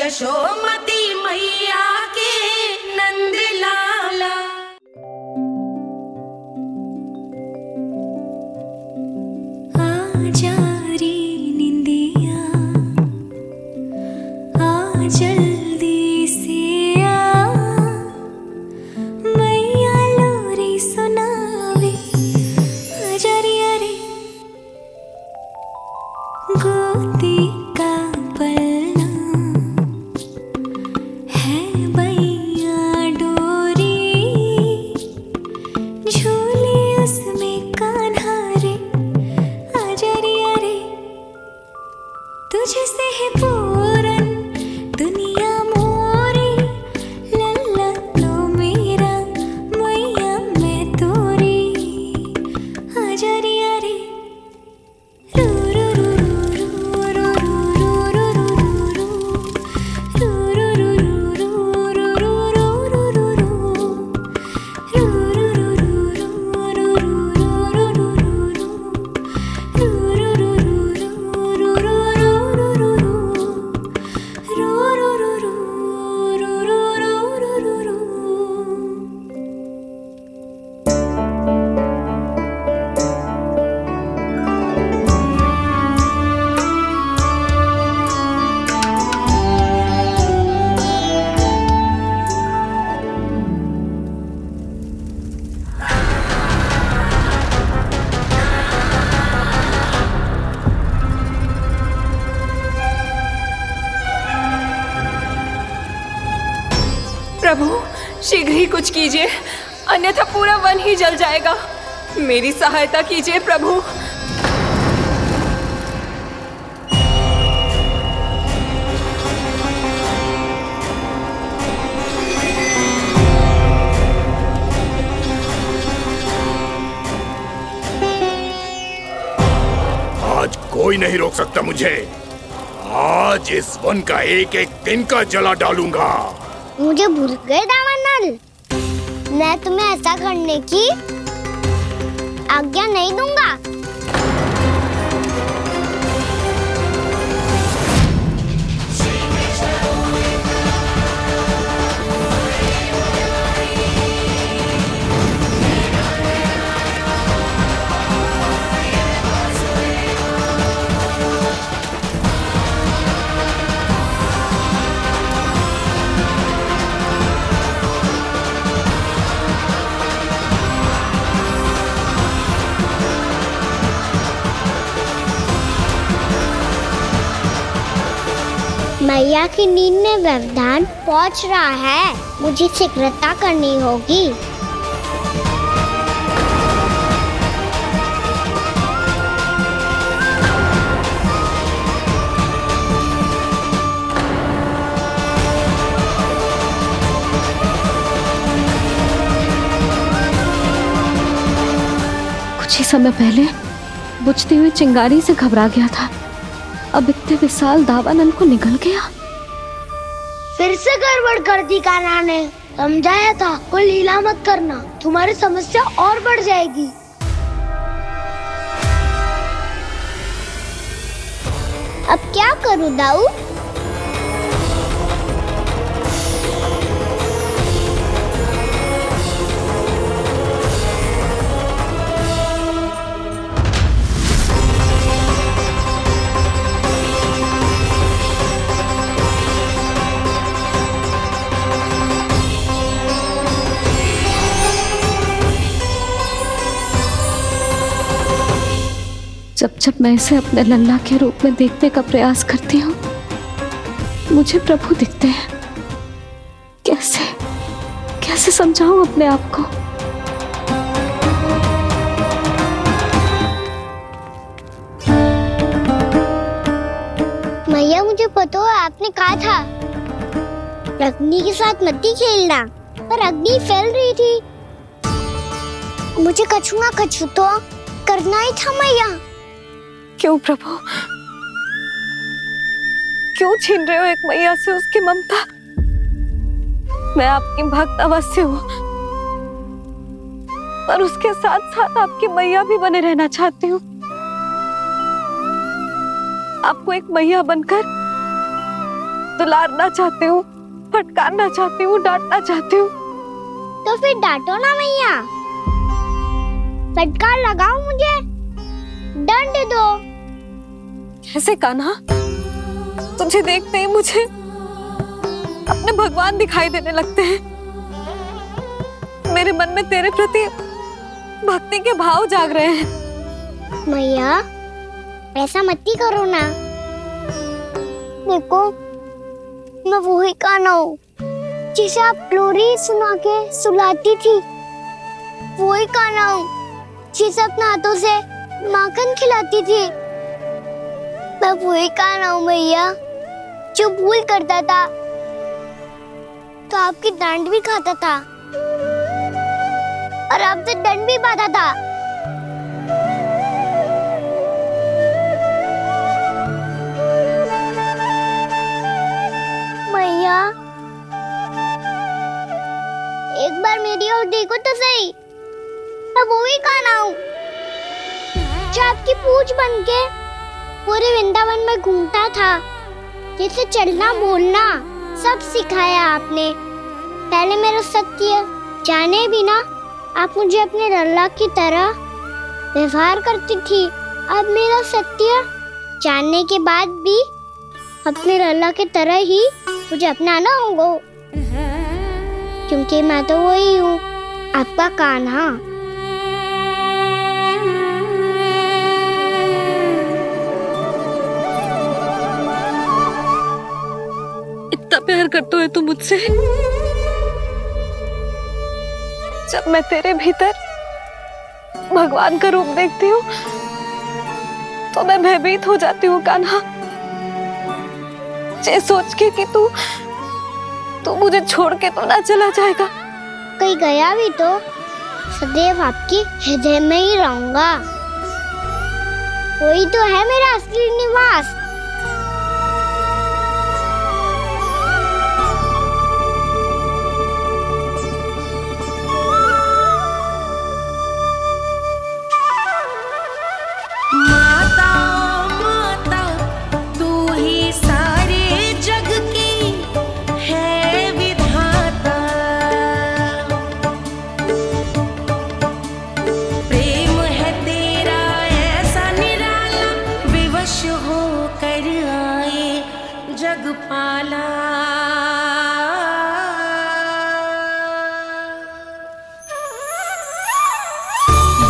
यशोमती मैया के नंद लाला। आजा रे निंदिया आ जल्दी से आ, मैया लोरी सुनावे आजा रे अरे गोदी का पलना है बैया डोरी, झूले उसमें कान्हा रे आजा रे अरे तुझसे है पूरन दुनिया मोरी, लल्ला तो मेरा मैया मैं तोरी आजा रे अरे प्रभु शीघ्र ही कुछ कीजिए, अन्यथा पूरा वन ही जल जाएगा। मेरी सहायता कीजिए प्रभु। आज कोई नहीं रोक सकता मुझे। आज इस वन का एक एक दिन का जला डालूंगा। मुझे भूल गए दामानल, मैं तुम्हें ऐसा करने की आज्ञा नहीं दूंगा। मैया की नींद में व्यवधान पहुंच रहा है, मुझे शीघ्रता करनी होगी। कुछ ही समय पहले बुझती हुई चिंगारी से घबरा गया था, अब इतने विशाल दावानल को निगल गया। फिर से गड़बड़ कर दी कान्हा ने, समझाया था कोई लीला मत करना, तुम्हारी समस्या और बढ़ जाएगी। अब क्या करूं दाऊ? जब जब मैं इसे अपने लल्ला के रूप में देखने का प्रयास करती हूँ, मुझे प्रभु दिखते हैं। कैसे कैसे समझाऊं अपने आप को? मैया मुझे पता है आपने कहा था अग्नि के साथ मत ही खेलना, पर अग्नि फैल रही थी। मुझे कछु ना कछु तो करना ही था मैया। क्यों प्रभु, क्यों छीन रहे हो एक मैया से उसकी ममता? मैं आपकी भक्त अवश्य हूँ, पर उसके साथ साथ आपकी मैया भी बने रहना चाहती हूँ। आपको एक मैया बनकर दुलारना चाहती हूँ, फटकारना चाहती हूँ, डांटना चाहती हूँ। तो फिर डांटो ना मैया, फटकार लगाओ, मुझे दंड दो। कैसे कान्हा? तुझे देखते ही मुझे अपने भगवान दिखाई देने लगते हैं। मेरे मन में तेरे प्रति भक्ति के भाव जाग रहे हैं। मैया ऐसा मत ही करो ना। देखो मैं वही कान्हा हूँ जिसे आप लोरी सुना के सुलाती थी। वही कान्हा हूँ जिसे अपने हाथों से माखन खिलाती थी। मैं वही कान्हा हूँ मैया जो भूल करता था तो आपकी डांट भी खाता था और आपसे दंड भी पाता था। मैया एक बार मेरी ओर देखो तो सही। मैं वो ही कान्हा हूँ जो आपकी पूंछ बन के पूरे वृंदावन में घूमता था, जिसे चलना बोलना सब सिखाया आपने। पहले मेरा सत्य जाने भी ना आप मुझे अपने लल्ला की तरह व्यवहार करती थी। अब मेरा सत्य जानने के बाद भी अपने लल्ला की तरह ही मुझे अपनाना होगा, क्योंकि मैं तो वही हूँ, आपका कान्हा। इतना प्यार करते हो तुम मुझसे? जब मैं तेरे भीतर भगवान का रूप देखती हूँ तो मैं भयभीत हो जाती हूँ कान्हा। ये सोच के कि तू मुझे छोड़ के तो ना चला जाएगा। कहीं गया भी तो सदैव आपके हृदय में ही रहूंगा। वही तो है मेरा असली निवास।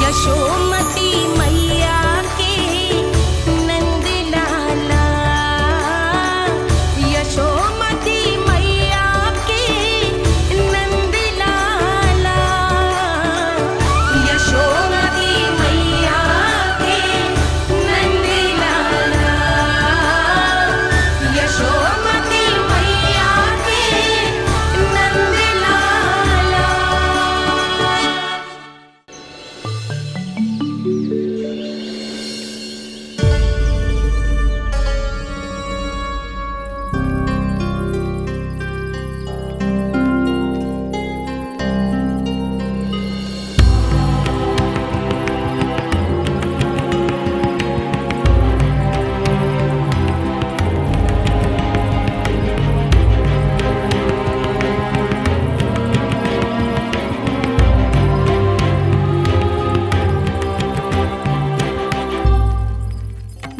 यशोमती मैया के नंद लाला, यशोमती मैया के नंद लाला, यशोमती मैया के नंद लाला, यशोमती मैया के नंद लाला।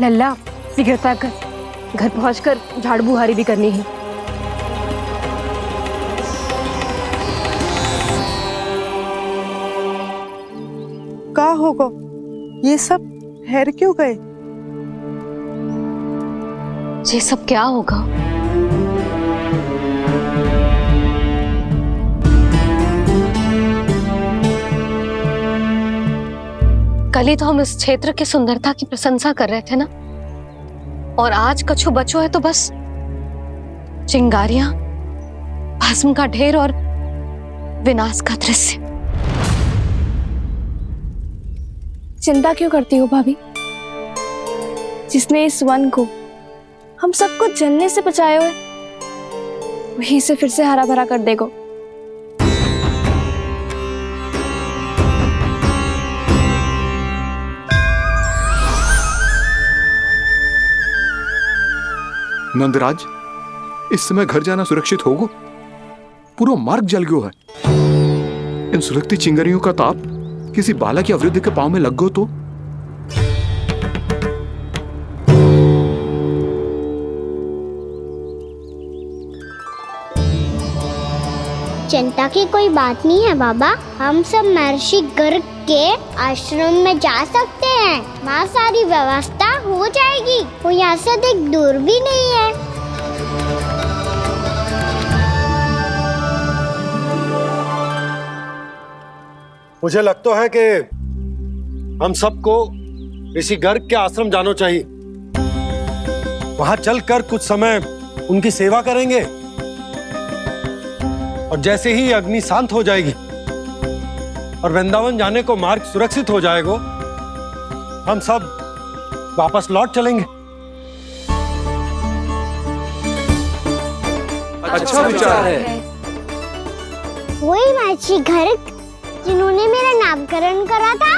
लल्ला शीघ्रता कर, घर पहुंचकर झाड़ बुहारी भी करनी है। का होगा? ये सब ठहर क्यों गए? ये सब क्या होगा? कल ही तो हम इस क्षेत्र की सुंदरता की प्रशंसा कर रहे थे ना, और आज कछु बचो है तो बस चिंगारियां, भस्म का ढेर और विनाश का दृश्य। चिंता क्यों करती हो भाभी? जिसने इस वन को हम सबको जलने से बचाए हुए, वही इसे फिर से हरा भरा कर देगा। नंदराज, इस समय घर जाना सुरक्षित होगा? पूरा मार्ग जल गयो है। इन सुलगती चिंगारियों का ताप किसी बालक या वृद्ध के पांव में लग गयो तो? चिंता की कोई बात नहीं है बाबा, हम सब महर्षि गर्ग के आश्रम में जा सकते हैं। वहाँ सारी व्यवस्था हो जाएगी, वो यहाँ से अधिक दूर भी नहीं है। मुझे लगता है कि हम सबको ऋषि गर्ग के आश्रम जाना चाहिए। वहां चलकर कुछ समय उनकी सेवा करेंगे और जैसे ही अग्नि शांत हो जाएगी और वृंदावन जाने को मार्ग सुरक्षित हो जाएगा, हम सब वापस लौट चलेंगे। अच्छा विचार है। वही महर्षि गर्ग जिन्होंने मेरा नामकरण करा था।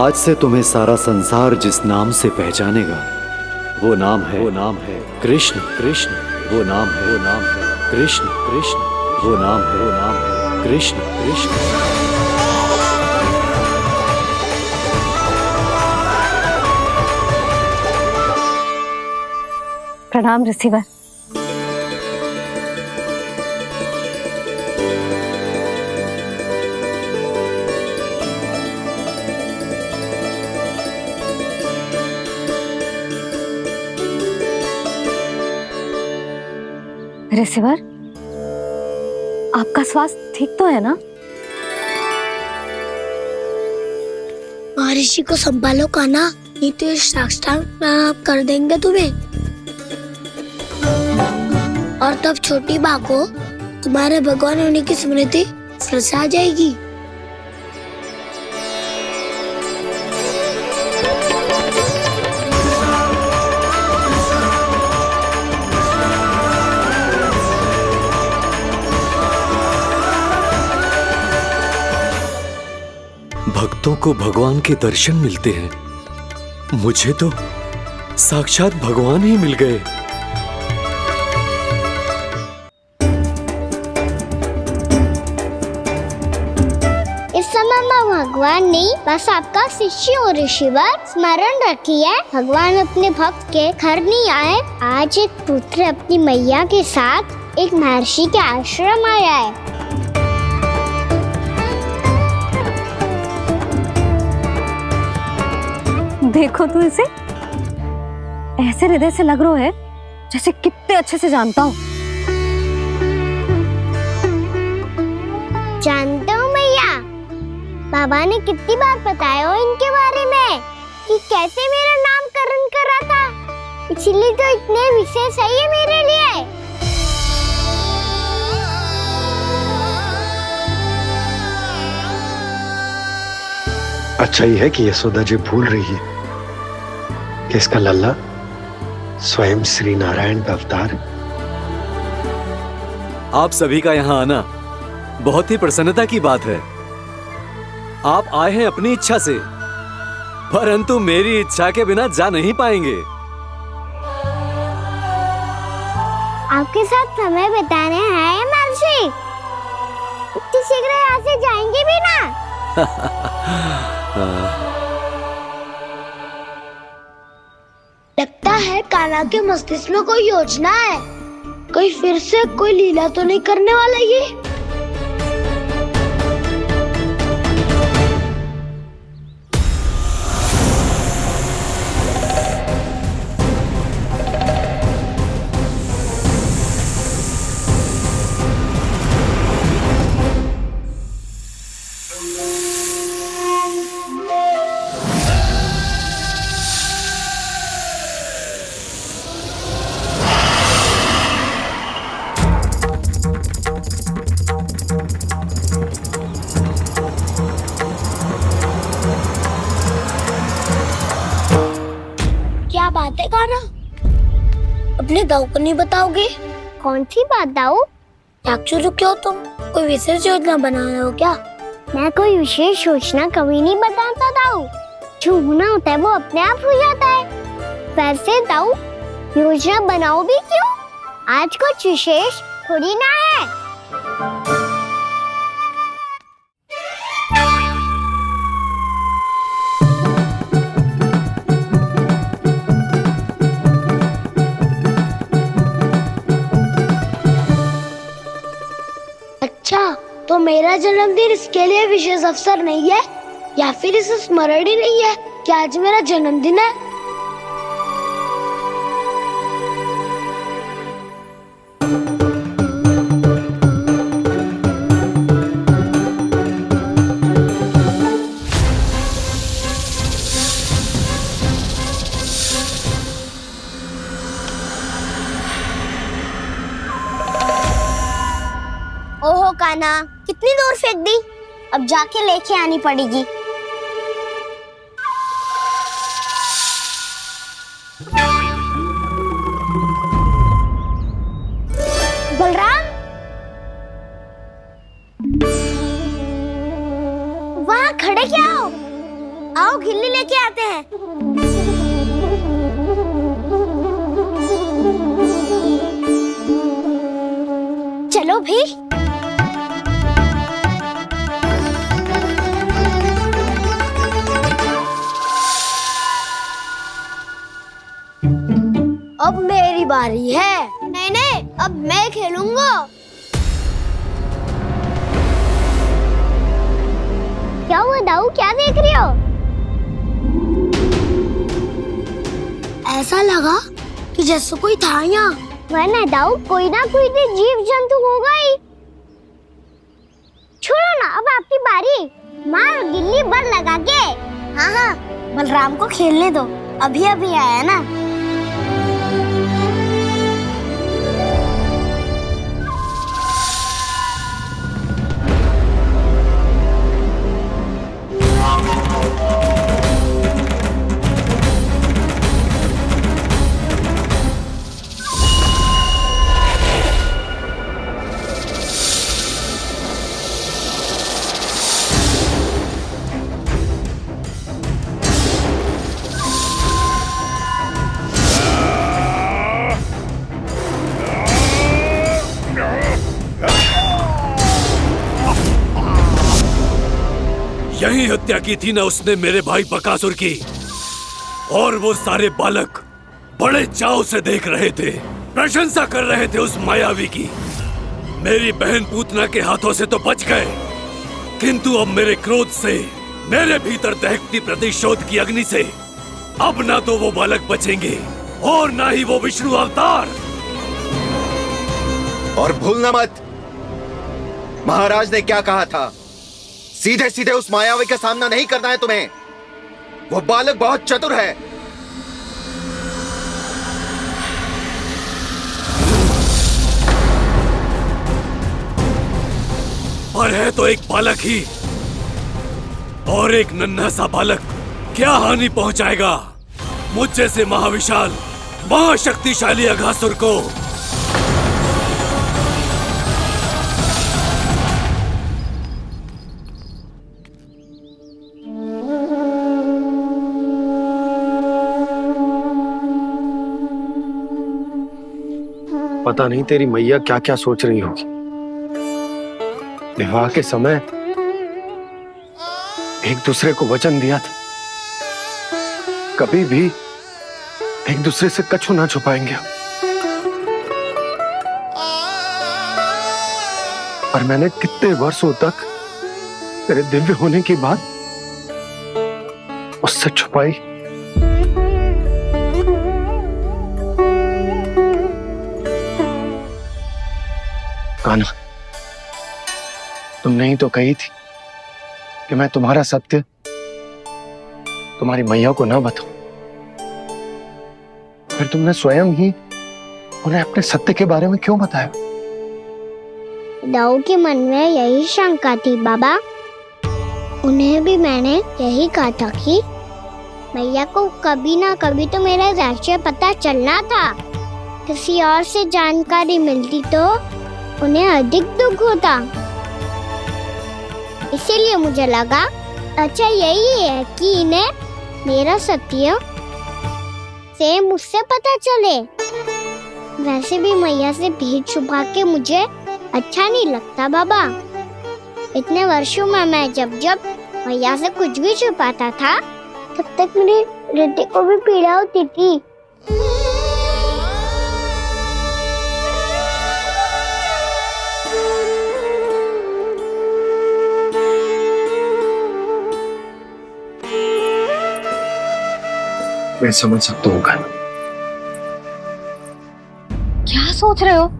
आज से तुम्हें सारा संसार जिस नाम से पहचानेगा वो नाम है कृष्ण। कृष्ण वो नाम है कृष्ण। कृष्ण वो नाम है कृष्ण। कृष्ण प्रणाम ऋषिवर। ऋषिवर, आपका स्वास्थ्य ठीक तो है ना? महर्षि को संभालो कान्हा, नहीं तो ये साक्षात प्रणाम कर देंगे तुम्हें। और तब छोटी बा को तुम्हारे भगवान होने की स्मृति फिर से आ जाएगी। भक्तों को भगवान के दर्शन मिलते हैं। मुझे तो साक्षात भगवान ही मिल गए। इस समय मैं भगवान नहीं, बस आपका शिष्य हूँ ऋषिवर। स्मरण रखिए, भगवान अपने भक्त के घर नहीं आए। आज एक पुत्र अपनी मैया के साथ एक महर्षि के आश्रम आया है। देखो तू इसे, ऐसे हृदय से लग रहा है जैसे कितने अच्छे से जानता हूँ। जानते हो मैया, बाबा ने कितनी बार बताया हो इनके बारे में कि कैसे मेरा नामकरण करा था, इसीलिए तो इतने विशेष है ये मेरे लिए। अच्छा ही है कि यशोदा जी भूल रही है कि इसका लल्ला स्वयं श्री नारायण का अवतार है। आप सभी का यहाँ आना बहुत ही प्रसन्नता की बात है। आप आए हैं अपनी इच्छा से, परंतु मेरी इच्छा के बिना जा नहीं पाएंगे। आपके साथ समय बिताने आए महर्षि, इतनी शीघ्र यहाँ से जाएंगे भी ना? लगता है कान्हा के मस्तिष्क में कोई योजना है। कोई फिर से कोई लीला तो नहीं करने वाला ये। क्या बात है कान्हा? अपने दाऊ को नहीं बताओगे? कौन सी बात दाऊ? चाकचूरू क्यों तुम? कोई विशेष योजना बना रहे हो क्या? मैं कोई विशेष योजना कभी नहीं बताता दाऊ। जो होना होता है वो अपने आप हो जाता है। वैसे दाऊ योजना बनाओ भी क्यों? आज कुछ विशेष थोड़ी ना है। अच्छा, तो मेरा जन्मदिन इसके लिए विशेष अवसर नहीं है, या फिर इसे स्मरण ही नहीं है कि आज मेरा जन्मदिन है। ओहो कान्हा, कितनी दूर फेंक दी? अब जाके लेके आनी पड़ेगी। बलराम, वहाँ खड़े क्या हो? आओ खिल्ली लेके आते हैं। चलो भी। अब मेरी बारी है। नहीं नहीं, अब मैं खेलूंगा। क्या हुआ दाऊ, क्या देख रही हो? ऐसा लगा कि जैसे कोई था यहाँ। वरना दाऊ कोई ना कोई तो जीव जंतु होगा ही। छोड़ो ना, अब आपकी बारी। मार गिल्ली बर लगा के। हाँ हाँ, बलराम को खेलने दो, अभी अभी आया ना। यही हत्या की थी ना उसने मेरे भाई बकासुर की। और वो सारे बालक बड़े चाव से देख रहे थे, प्रशंसा कर रहे थे उस मायावी की। मेरी बहन पूतना के हाथों से तो बच गए, किंतु अब मेरे क्रोध से, मेरे भीतर दहकती प्रतिशोध की अग्नि से अब ना तो वो बालक बचेंगे और ना ही वो विष्णु अवतार। और भूलना मत, महाराज ने क्या कहा था। सीधे सीधे उस मायावी का सामना नहीं करना है तुम्हें। वो बालक बहुत चतुर है। पर है तो एक बालक ही, और एक नन्हा सा बालक क्या हानि पहुंचाएगा मुझ जैसे महाविशाल महाशक्तिशाली अघासुर को। पता नहीं तेरी मैया क्या क्या सोच रही होगी। विवाह के समय एक दूसरे को वचन दिया था, कभी भी एक दूसरे से कछु ना छुपाएंगे। और मैंने कितने वर्षों तक तेरे दिव्य होने की बात उससे छुपाई। कान्हा, तुमने ही तो कही थी कि मैं तुम्हारा सत्य तुम्हारी मैया को ना बताऊं। फिर तुमने स्वयं ही उन्हें अपने सत्य के बारे में क्यों बताया? दाऊ के मन में यही शंका थी बाबा। उन्हें भी मैंने यही कहा था कि मैया को कभी ना कभी तो मेरा रहस्य पता चलना था। किसी और से जानकारी मिलती तो उन्हें अधिक दुख होता। इसीलिए मुझे लगा अच्छा यही है कि इन्हें मेरा सत्य से मुझसे पता चले। वैसे भी मैया से भेद छुपा के मुझे अच्छा नहीं लगता बाबा। इतने वर्षों में मैं जब जब मैया से कुछ भी छुपाता था तब तक मेरे हृदय को भी पीड़ा होती थी। मैं समझ सकता हूँ कान्हा। क्या सोच रहे हो?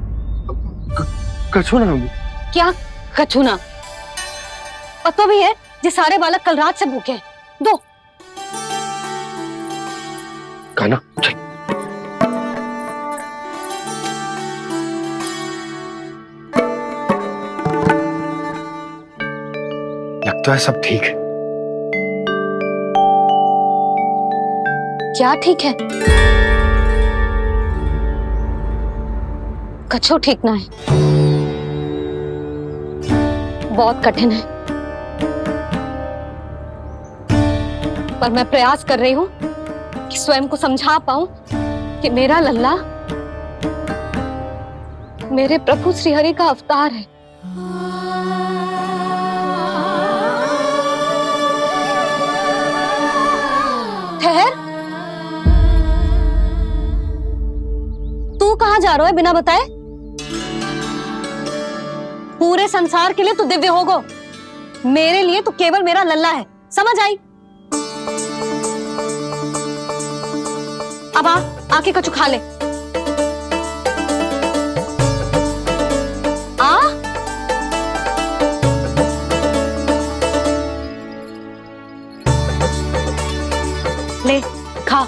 कछु ना। क्या कछु ना? पता भी है ये सारे बालक कल रात से भूखे हैं। दो। कान्हा चल। लगता है सब ठीक है। क्या ठीक है? कछु ठीक ना है। बहुत कठिन है, पर मैं प्रयास कर रही हूं कि स्वयं को समझा पाऊं कि मेरा लल्ला मेरे प्रभु श्रीहरि का अवतार है। ठहर, तू कहां जा रहा है बिना बताए? पूरे संसार के लिए तू दिव्य होगो, मेरे लिए तू केवल मेरा लल्ला है। समझ आई? अब आके कछु खा ले। आ ले खा।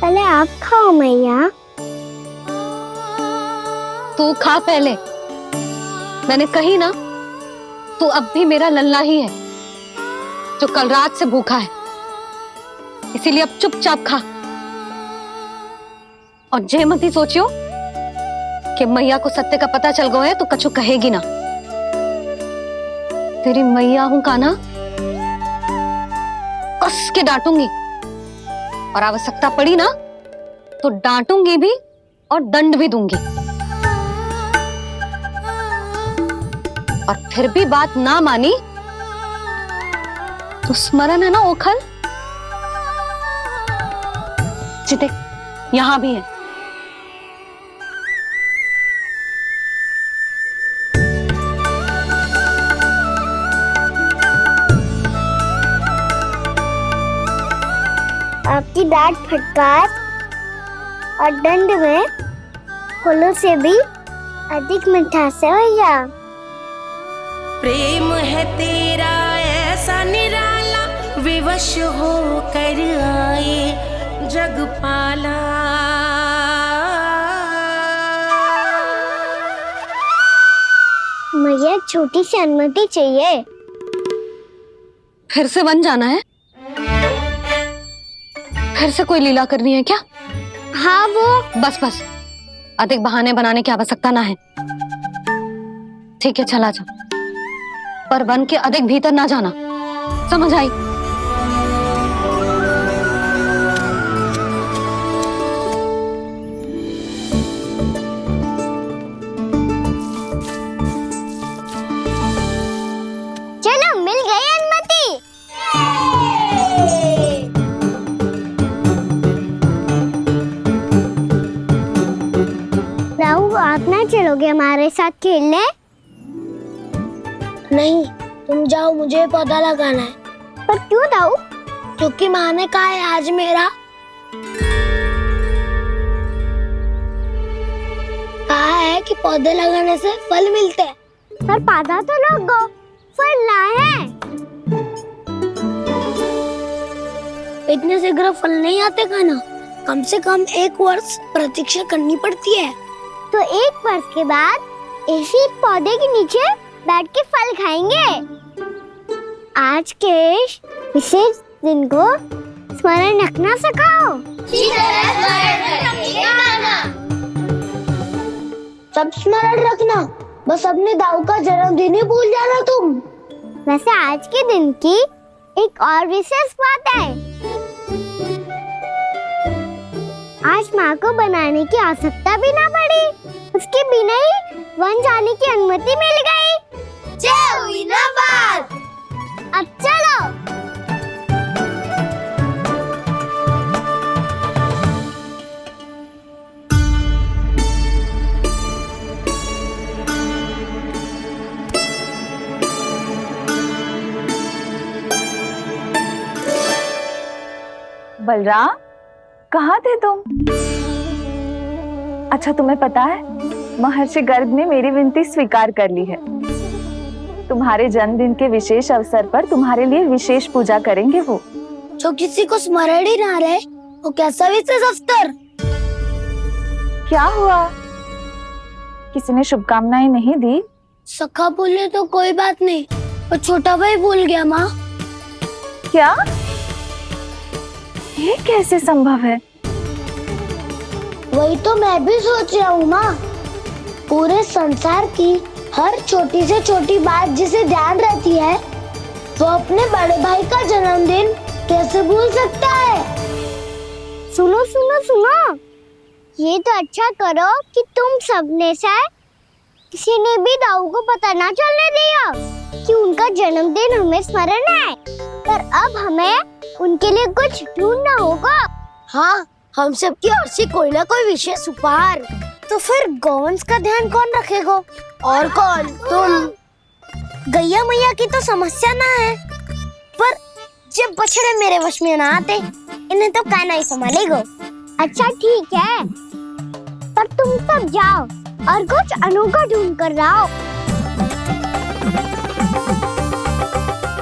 पहले आप खाओ मैया। तू खा पहले। मैंने कही ना, तू अब भी मेरा लल्ला ही है जो कल रात से भूखा है। इसीलिए अब चुपचाप खा। और जे मत ही सोचियो कि मैया को सत्य का पता चल गया है तो कछु कहेगी ना। तेरी मैया हूं कान्हा, कस के डांटूंगी और आवश्यकता पड़ी ना तो डांटूंगी भी और दंड भी दूंगी। और फिर भी बात ना मानी तो स्मरण है ना ओखल? देख, यहां भी है। आपकी डांट फटकार और दंड में फूलों से भी अधिक मिठास है भैया। प्रेम है तेरा ऐसा निराला, विवश हो कर आए जगपाला। मुझे छोटी सी अनुमति चाहिए। फिर से बन जाना है? फिर से कोई लीला करनी है क्या? हाँ वो। बस बस, अधिक बहाने बनाने की आवश्यकता ना है। ठीक है, चला जा, पर वन के अधिक भीतर ना जाना। समझ आई? चलोगे हमारे साथ खेलने? नहीं, तुम जाओ, मुझे पौधा लगाना है। पर क्यों दाऊ? क्योंकि माँ ने कहा है आज मेरा कहा है कि पौधे लगाने से फल मिलते हैं। पर पौधा तो लगो, फल ना है। इतने शीघ्र फल नहीं आते खाना, कम से कम 1 वर्ष प्रतीक्षा करनी पड़ती है। तो 1 वर्ष के बाद इसी पौधे के नीचे बैठ के फल खाएंगे। आज के विशेष दिन को स्मरण रखना सिखाओ। सब स्मरण रखना, बस अपने दाऊ का जन्मदिन ही भूल जाना तुम। वैसे आज के दिन की एक और विशेष बात है। आज माँ को बनाने की आवश्यकता भी ना पड़ी, उसके बिना ही वन जाने की अनुमति मिल गई। जय हुई ना बात। अब चलो। बलराम, कहाँ थे तुम? अच्छा, तुम्हें पता है महर्षि गर्ग ने मेरी विनती स्वीकार कर ली है। तुम्हारे जन्मदिन के विशेष अवसर पर तुम्हारे लिए विशेष पूजा करेंगे वो। जो किसी को स्मरण ही ना रहे, वो कैसा विशेष अवसर? क्या हुआ? किसी ने शुभकामनाएं नहीं दी? सखा बोले तो कोई बात नहीं, पर छोटा भाई भूल गया माँ। क्या? ये कैसे संभव है? वही तो मैं भी सोच रहा हूँ माँ। पूरे संसार की हर छोटी से छोटी बात जिसे ध्यान रहती है, वो अपने बड़े भाई का जन्मदिन कैसे भूल सकता है? सुनो सुनो सुनो, ये तो अच्छा करो कि तुम सबने से किसी ने भी दाऊ को पता ना चलने दिया कि उनका जन्मदिन हमें स्मरण है। पर अब हमें उनके लिए कुछ ढूंढना होगा। हाँ, हम सबकी ओर से कोई ना कोई विशेष उपहार। तो फिर गौवंश का ध्यान कौन रखेगा? और कौन? तुम। गैया मैया की तो समस्या ना है, पर जब बछड़े मेरे वश में ना आते, इन्हें तो कान्हा ही संभालेगा। अच्छा ठीक है, पर तुम सब जाओ और कुछ अनोखा ढूंढ कर लाओ।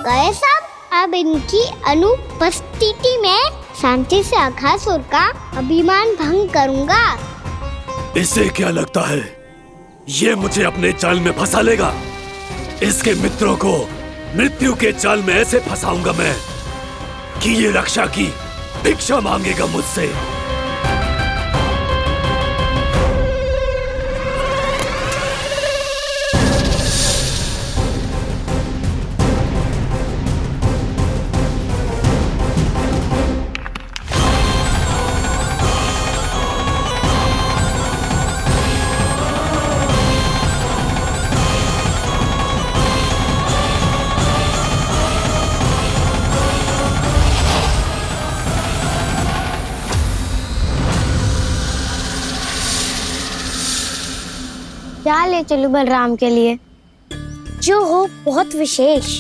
गए सब? अब इनकी अनुपस्थिति में शांति से अघासुर का अभिमान भंग करूंगा। इसे क्या लगता है ये मुझे अपने जाल में फंसा लेगा? इसके मित्रों को मृत्यु के जाल में ऐसे फंसाऊंगा मैं कि ये रक्षा की भिक्षा मांगेगा मुझसे। क्या ले चलूं बलराम के लिए? जो हो बहुत विशेष।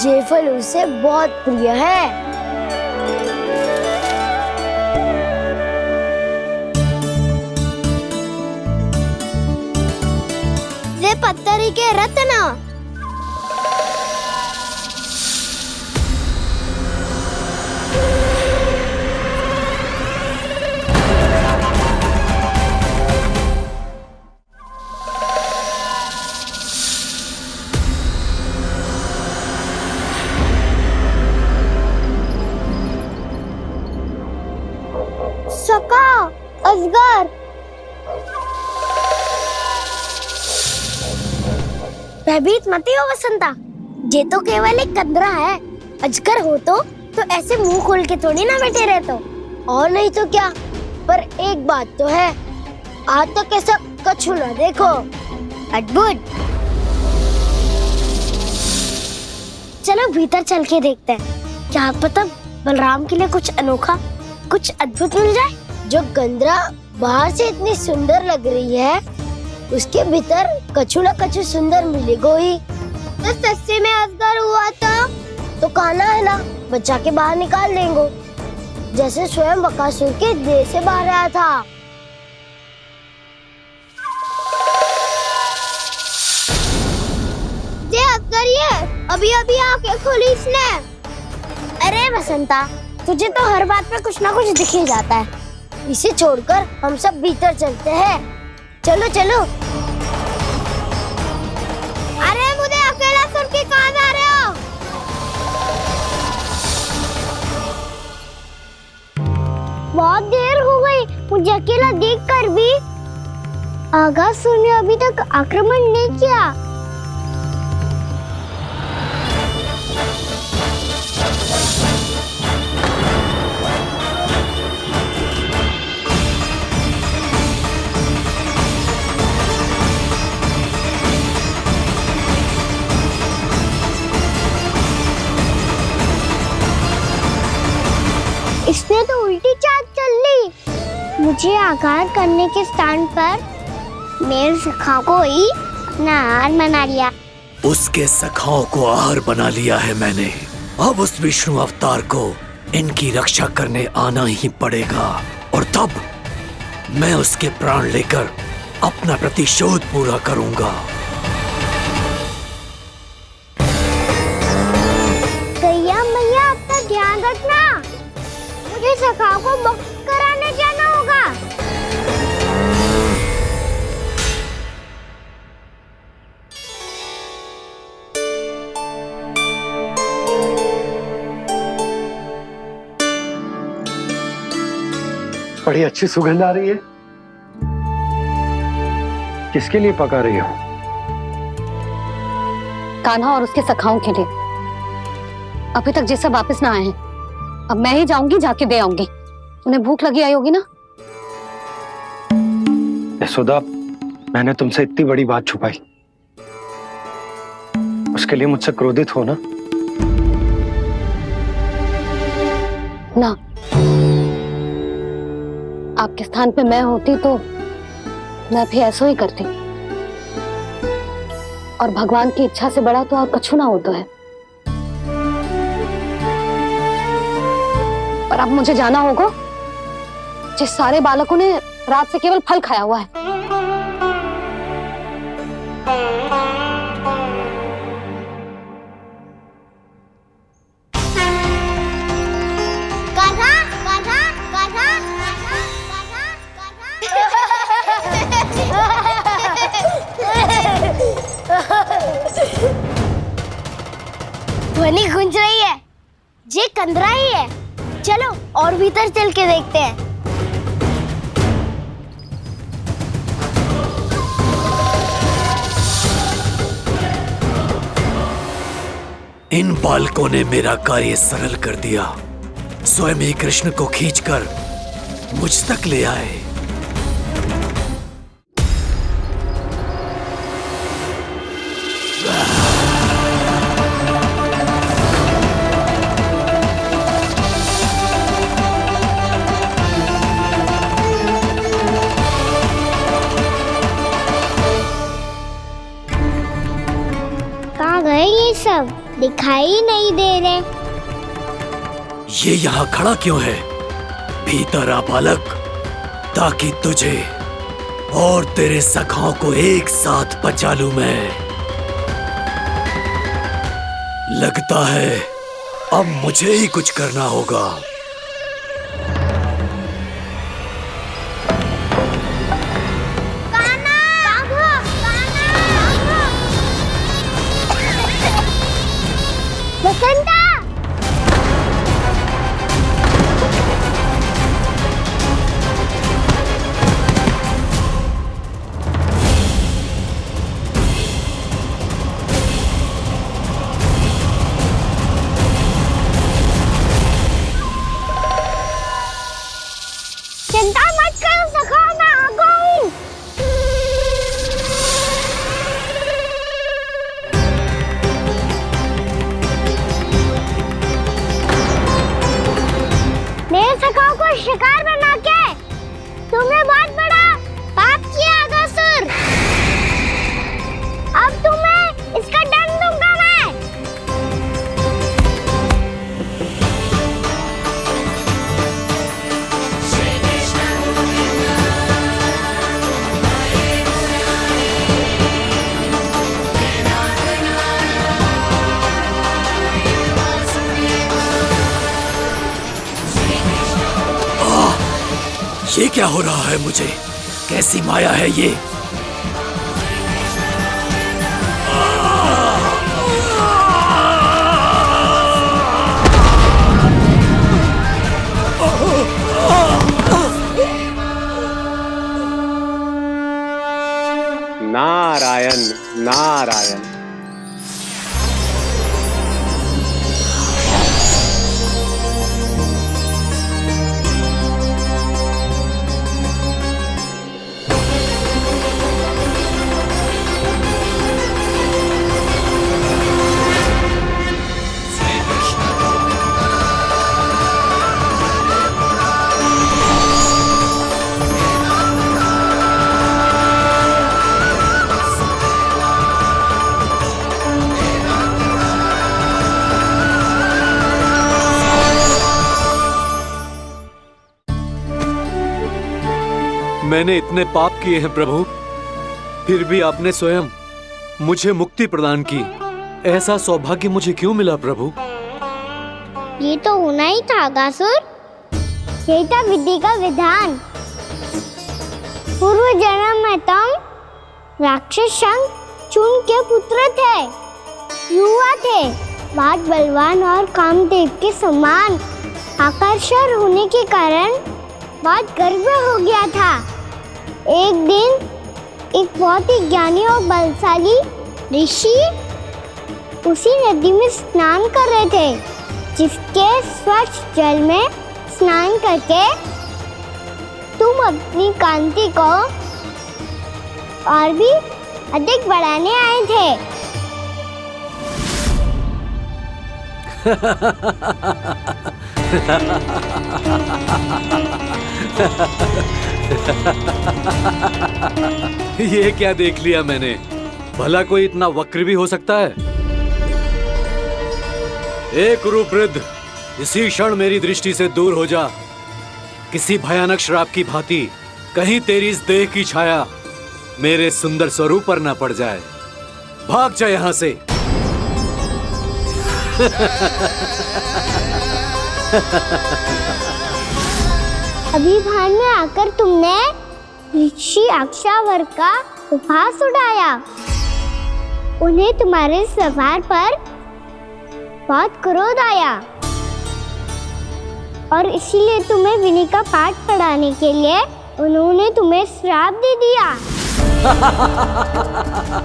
ये फल उसे बहुत प्रिय है। ये पत्थरी के रत्न। सका, अजगर। भयभीत मत हो वसंता, ये तो केवल एक कंदरा है। अजगर हो तो ऐसे मुंह खोल के थोड़ी ना बैठे रहते हो। और नहीं तो क्या, पर एक बात तो है, आज तक ऐसा कछु ना देखो। अद्भुत। चलो भीतर चल के देखते हैं, क्या पता बलराम के लिए कुछ अनोखा, कुछ अद्भुत मिल जाए। जो गंदरा बाहर से इतनी सुंदर लग रही है, उसके भीतर कछु न कछु सुंदर मिलेगा ही। तो सस्ते में अजगर हुआ था तो काना है ना, बच्चा के बाहर निकाल देंगे, जैसे स्वयं बकासुर के देह से बाहर आया था। अभी अभी आंखें खोली इसने। अरे बसंता, तुझे तो हर बात पे कुछ ना कुछ दिख ही जाता है। इसे छोड़कर हम सब भीतर चलते हैं। चलो चलो। अरे मुझे अकेला सुन के कहाँ जा रहे हो? बहुत देर हो गई मुझे अकेला देखकर भी। आगासुर ने अभी तक आक्रमण नहीं किया। इसने तो उल्टी चाल चल ली। मुझे आघात करने के स्थान पर मेरे सखा को ही अपना आहार बना लिया। उसके सखाओं को आहार बना लिया है मैंने। अब उस विष्णु अवतार को इनकी रक्षा करने आना ही पड़ेगा, और तब मैं उसके प्राण लेकर अपना प्रतिशोध पूरा करूंगा। गैया मैया, अपना ध्यान रखना। मुझे सखा को मुक्त कराने जाना होगा। बड़ी अच्छी सुगंध आ रही है। किसके लिए पका रही हो? कान्हा और उसके सखाओं के लिए। अभी तक जैसा वापस ना आए हैं, अब मैं ही जाऊंगी, जाके दे आऊंगी। उन्हें भूख लगी आई होगी ना। यशोदा, मैंने तुमसे इतनी बड़ी बात छुपाई, उसके लिए मुझसे क्रोधित हो ना? ना, आपके स्थान पे मैं होती तो मैं भी ऐसा ही करती। और भगवान की इच्छा से बड़ा तो और कछु ना होता है। पर अब मुझे जाना होगा। जिस सारे बालकों ने रात से केवल फल खाया हुआ है। कान्हा, कान्हा, कान्हा, ध्वनि गूंज रही है। ये कंदरा ही है। चलो और भीतर चल के देखते हैं। इन बालकों ने मेरा कार्य सरल कर दिया। स्वयं ही कृष्ण को खींचकर मुझ तक ले आए। कहाँ गए ये सब? दिखाई नहीं दे रहे। ये यहाँ खड़ा क्यों है? भीतर आ बालक, ताकि तुझे और तेरे सखाओं को एक साथ बचा लूं मैं। लगता है अब मुझे ही कुछ करना होगा। बसंता! चिंता मत करो सखा, मैं आ गई हूँ। ये क्या हो रहा है मुझे? कैसी माया है ये? नारायण नारायण। मैंने इतने पाप किए हैं प्रभु, फिर भी आपने स्वयं मुझे मुक्ति प्रदान की। ऐसा सौभाग्य मुझे क्यों मिला प्रभु? ये तो होना ही था अगासुर। यही था विधि का विधान। पूर्व जन्म में तुम राक्षस शंखचूड़ के पुत्र थे, युवा थे, बहुत बलवान और कामदेव के समान आकर्षण होने के कारण बहुत गर्व हो गया था। एक दिन एक बहुत ही ज्ञानी और बलशाली ऋषि उसी नदी में स्नान कर रहे थे, जिसके स्वच्छ जल में स्नान करके तुम अपनी कांति को और भी अधिक बढ़ाने आए थे। ये क्या देख लिया मैंने? भला कोई इतना वक्र भी हो सकता है? एक रूपवृद्ध, इसी क्षण मेरी दृष्टि से दूर हो जा। किसी भयानक श्राप की भांति कहीं तेरी इस देह की छाया मेरे सुंदर स्वरूप पर न पड़ जाए। भाग जा यहाँ से। अभी भान में आकर तुमने ऋषि अक्षावर का उपहास उड़ाया। उन्हें तुम्हारे व्यवहार पर बहुत क्रोध आया और इसीलिए तुम्हें विनय का पाठ पढ़ाने के लिए उन्होंने तुम्हें श्राप दे दिया।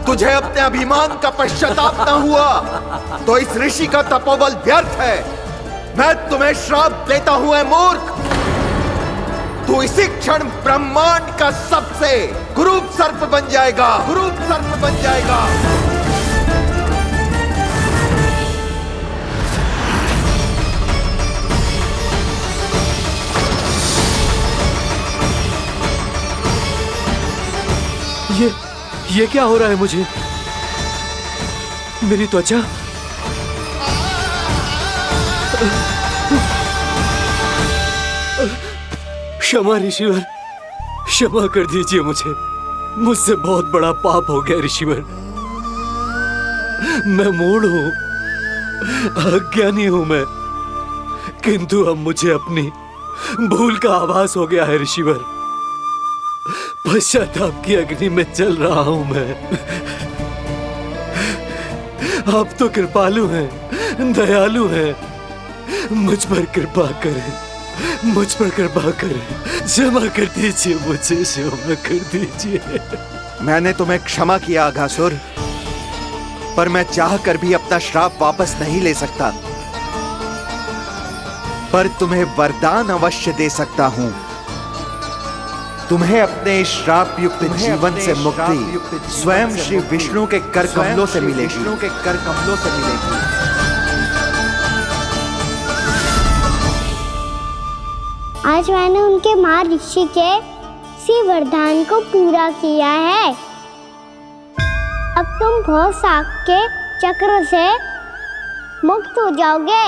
तुझे अपने अभिमान का पश्चाताप न हुआ तो इस ऋषि का तपोबल व्यर्थ है। मैं तुम्हें श्राप देता हूं ऐ मूर्ख। तू इसी क्षण ब्रह्मांड का सबसे कुरूप सर्प बन जाएगा, कुरूप सर्प बन जाएगा। ये क्या हो रहा है मुझे? मेरी त्वचा क्षमा ऋषिवर, क्षमा कर दीजिए मुझे। मुझसे बहुत बड़ा पाप हो गया ऋषिवर। मैं मूढ़ हूं, अज्ञानी हूं मैं, किंतु अब मुझे अपनी भूल का आभास हो गया है ऋषिवर। पश्चाताप की अग्नि में जल रहा हूं मैं। आप तो कृपालु हैं, दयालु हैं। मुझ पर कृपा करें, मुझ पर कृपा करें। क्षमा कर दीजिए मुझे, क्षमा कर दीजिए। मैंने तुम्हें क्षमा किया अघासुर, पर मैं चाहकर भी अपना श्राप वापस नहीं ले सकता। पर तुम्हें वरदान अवश्य दे सकता हूं। तुम्हें अपने श्राप युक्त जीवन से मुक्ति स्वयं श्री विष्णु के कर कमलों से मिलेगी, विष्णु के कर कमलों से मिलेगी। आज मैंने उनके महर्षि के इसी वरदान को पूरा किया है। अब तुम भव साग के चक्र से मुक्त हो जाओगे।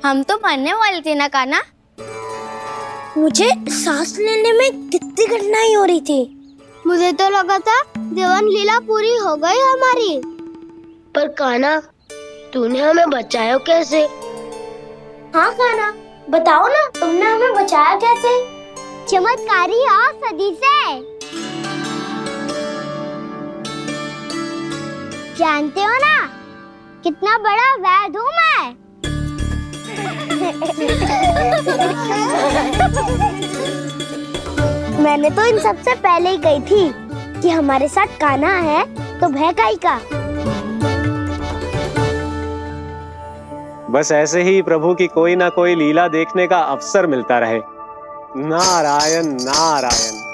हम तो मरने वाले थे ना कान्हा। मुझे सांस लेने में कितनी कठिनाई हो रही थी। मुझे तो लगा था जीवन लीला पूरी हो गई हमारी। पर कान्हा, तूने हमें बचाया कैसे? हाँ कान्हा, बताओ ना, तुमने हमें बचाया कैसे? चमत्कारी और सदी से। जानते हो ना कितना बड़ा वैद हूँ मैं। मैंने तो इन सबसे पहले ही कही थी कि हमारे साथ कान्हा है तो भय काई का। बस ऐसे ही प्रभु की कोई ना कोई लीला देखने का अवसर मिलता रहे। नारायण नारायण।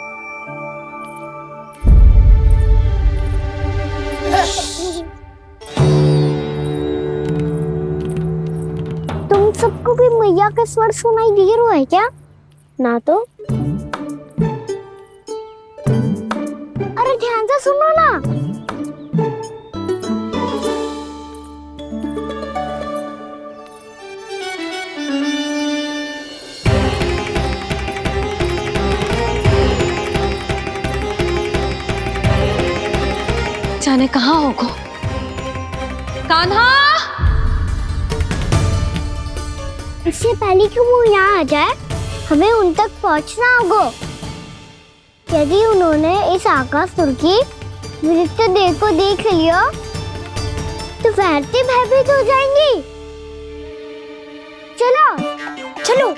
तुम सबको भी मैया का स्वर सुनाई दे रहा है क्या? ना तो। अरे ध्यान से सुनो ना। जाने कहाँ होगो। कान्हा! इससे पहले कि वो यहाँ आ जाए, हमें उन तक पहुँचना होगा। यदि उन्होंने इस आकासुर की नृत्य देह को देख लिया, तो वैरती भयभीत हो जाएंगी। चलो, चलो।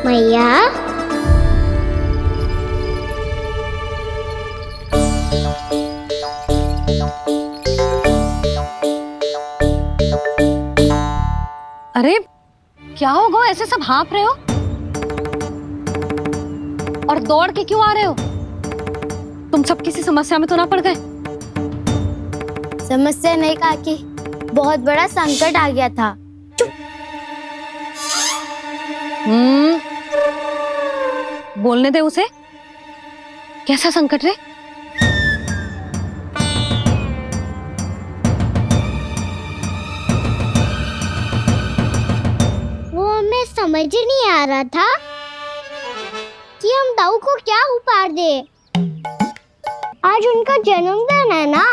मैया, अरे क्या हो गो, ऐसे सब हाँप रहे हो और दौड़ के क्यों आ रहे हो? तुम सब किसी समस्या में तो ना पड़ गए? समस्या नहीं काकी, बहुत बड़ा संकट आ गया था। बोलने दे उसे। कैसा संकट रे? वो हमें समझ ही नहीं आ रहा था कि हम दाऊ को क्या उपहार दे। आज उनका जन्मदिन है ना।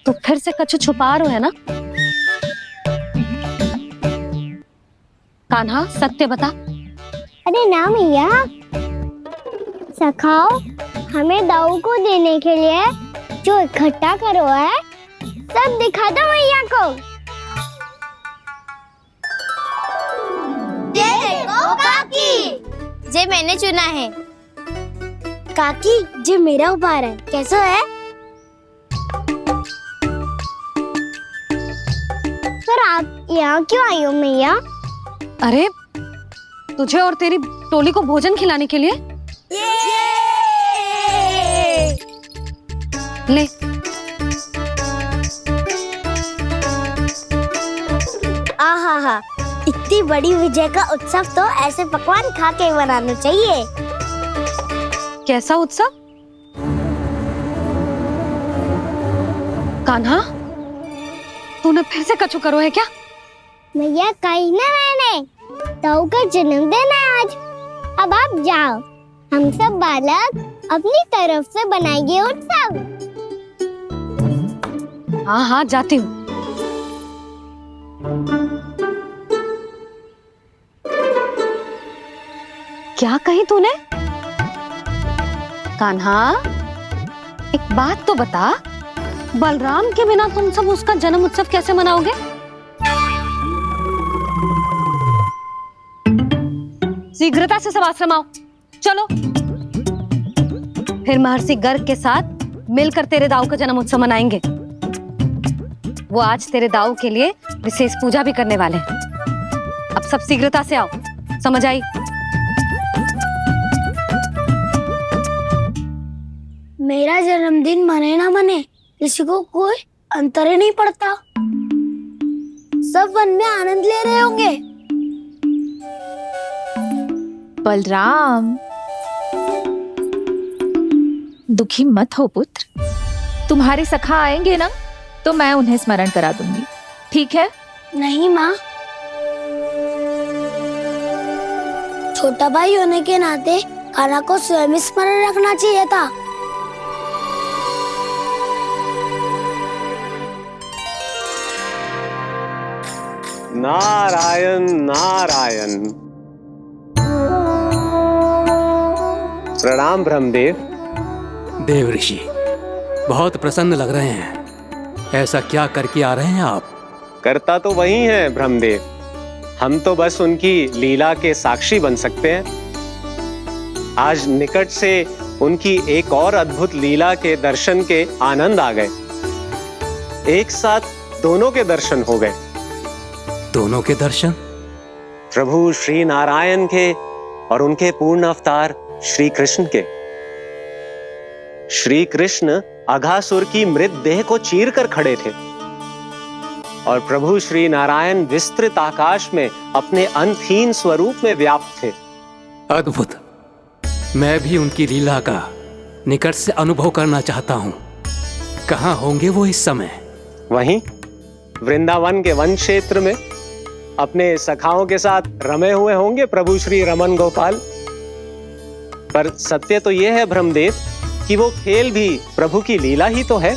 तो फिर से कछु छुपा रहे हो है ना? कान्हा, सत्य बता। अरे ना मैया, सखाओ हमें दाऊ को देने के लिए जो इकट्ठा करो है, सब दिखा दो मैया को। ये देखो काकी, जे मैंने चुना है। काकी, जो मेरा उपहार है, कैसा है? पर आप यहाँ क्यों आई हो मैया? अरे तुझे और तेरी टोली को भोजन खिलाने के लिए। ले। आहा, इतनी बड़ी विजय का उत्सव तो ऐसे पकवान खा के मनाना चाहिए। कैसा उत्सव? कान्हा, तूने फिर से कछु करो है क्या? मैया, कहीं ना मैंने, दाऊ का जन्मदिन है आज। अब आप जाओ, हम सब बालक अपनी तरफ से बनाएंगे उत्सव। हाँ हाँ, जाती हूँ। क्या कही तूने? कान्हा, एक बात तो बता, बलराम के बिना तुम सब उसका जन्म उत्सव कैसे मनाओगे? शीघ्रता से सब आश्रम आओ, चलो। फिर महर्षि गर्ग के साथ मिलकर तेरे दाऊ का जन्म उत्सव मनाएंगे। वो आज तेरे दाऊ के लिए विशेष पूजा भी करने वाले हैं। अब सब शीघ्रता से आओ, समझ आई? मेरा जन्मदिन मने ना मने, किसी को कोई अंतर ही नहीं पड़ता। सब वन में आनंद ले रहे होंगे। बलराम, दुखी मत हो पुत्र, तुम्हारे सखा आएंगे ना तो मैं उन्हें स्मरण करा दूंगी, ठीक है? नहीं माँ, छोटा भाई होने के नाते कान्हा को स्वयं स्मरण रखना चाहिए था। नारायण नारायण। प्रणाम ब्रह्मदेव। देव ऋषि, बहुत प्रसन्न लग रहे हैं। ऐसा क्या करके आ रहे हैं आप? करता तो वही है ब्रह्मदेव, हम तो बस उनकी लीला के साक्षी बन सकते हैं। आज निकट से उनकी एक और अद्भुत लीला के दर्शन के आनंद आ गए। एक साथ दोनों के दर्शन हो गए। दोनों के दर्शन? प्रभु श्री नारायण के और उनके पूर्ण अवतार श्री कृष्ण के। श्री कृष्ण अघासुर की मृत देह को चीर कर खड़े थे और प्रभु श्री नारायण विस्तृत आकाश में अपने अंतहीन स्वरूप में व्याप्त थे। अद्भुत। मैं भी उनकी लीला का निकट से अनुभव करना चाहता हूं। कहां होंगे वो इस समय? वहीं वृंदावन के वन क्षेत्र में अपने सखाओं के साथ रमे हुए होंगे प्रभु श्री रमन गोपाल। पर सत्य तो यह है ब्रह्मदेव कि वो खेल भी प्रभु की लीला ही तो है।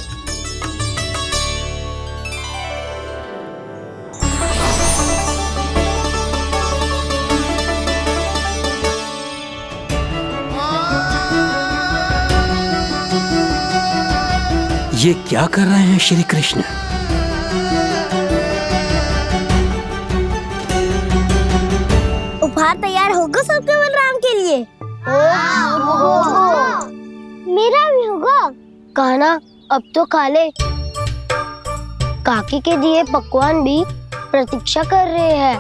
ये क्या कर रहे हैं श्री कृष्ण? उपहार तैयार होगा सबके बलराम के लिए? मेरा भी होगा। कान्हा अब तो खा ले। काकी के दिए पकवान भी प्रतीक्षा कर रहे हैं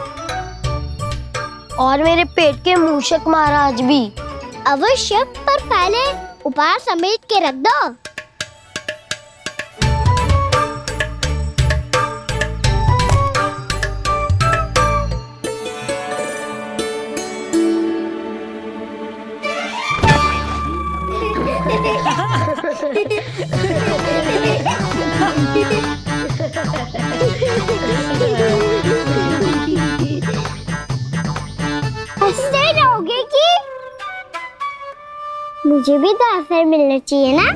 और मेरे पेट के मूषक महाराज भी। अवश्य, पर पहले उपहार समेट के रख दो। हंसते रहोगे कि? मुझे भी तो अवसर मिलना चाहिए ना।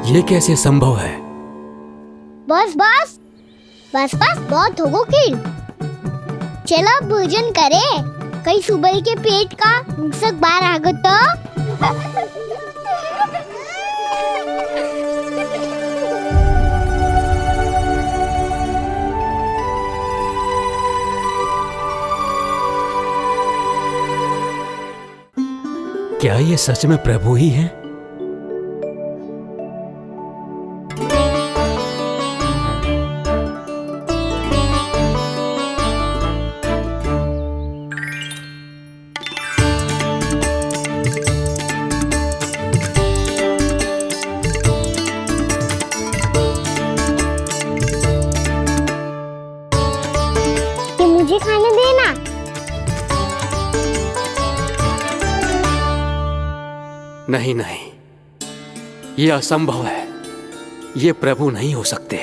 ये कैसे संभव है? बस बस बस बस बहुत होगो किल। चलो भोजन करे, कहीं सुबह के पेट का मूषक बाहर आ गो तो। क्या ये सच में प्रभु ही हैं? मुझे खाने देना। नहीं नहीं, ये असंभव है। ये प्रभु नहीं हो सकते।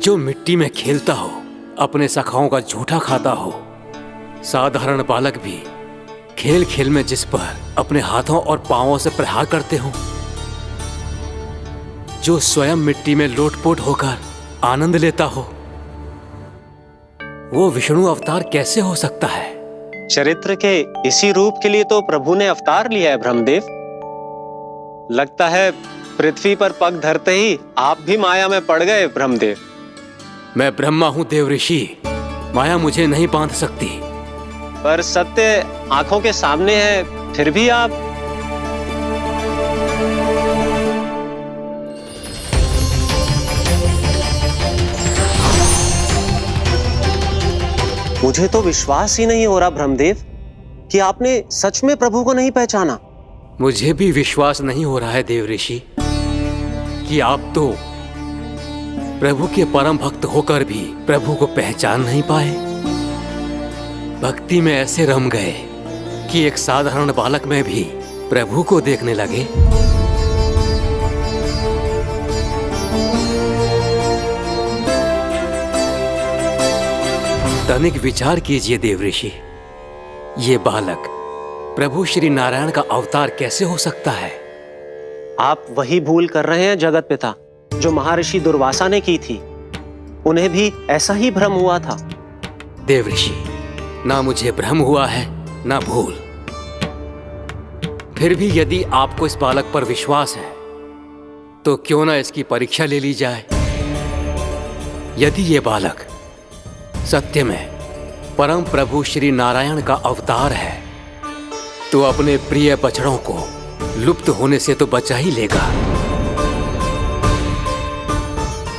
जो मिट्टी में खेलता हो, अपने सखाओं का झूठा खाता हो, साधारण बालक भी खेल खेल में जिस पर अपने हाथों और पांवों से प्रहार करते हो, जो स्वयं मिट्टी में लोटपोट होकर आनंद लेता हो, वो विष्णु अवतार कैसे हो सकता है? चरित्र के इसी रूप के लिए तो प्रभु ने अवतार लिया है ब्रह्मदेव। लगता है पृथ्वी पर पग धरते ही आप भी माया में पड़ गए ब्रह्मदेव। मैं ब्रह्मा हूं देव ऋषि, माया मुझे नहीं बांध सकती। पर सत्य आंखों के सामने है, फिर भी आप। मुझे तो विश्वास ही नहीं हो रहा ब्रह्मदेव कि आपने सच में प्रभु को नहीं पहचाना। मुझे भी विश्वास नहीं हो रहा है देव ऋषि कि आप तो प्रभु के परम भक्त होकर भी प्रभु को पहचान नहीं पाए। भक्ति में ऐसे रम गए कि एक साधारण बालक में भी प्रभु को देखने लगे। तनिक विचार कीजिए देव ऋषि, ये बालक प्रभु श्री नारायण का अवतार कैसे हो सकता है? आप वही भूल कर रहे हैं जगत पिता जो महर्षि दुर्वासा ने की थी। उन्हें भी ऐसा ही भ्रम हुआ था। देव ऋषि, ना मुझे भ्रम हुआ है ना भूल। फिर भी यदि आपको इस बालक पर विश्वास है तो क्यों ना इसकी परीक्षा ले ली जाए। यदि ये बालक सत्य में परम प्रभु श्री नारायण का अवतार है तो अपने प्रिय बछड़ों को लुप्त होने से तो बचा ही लेगा,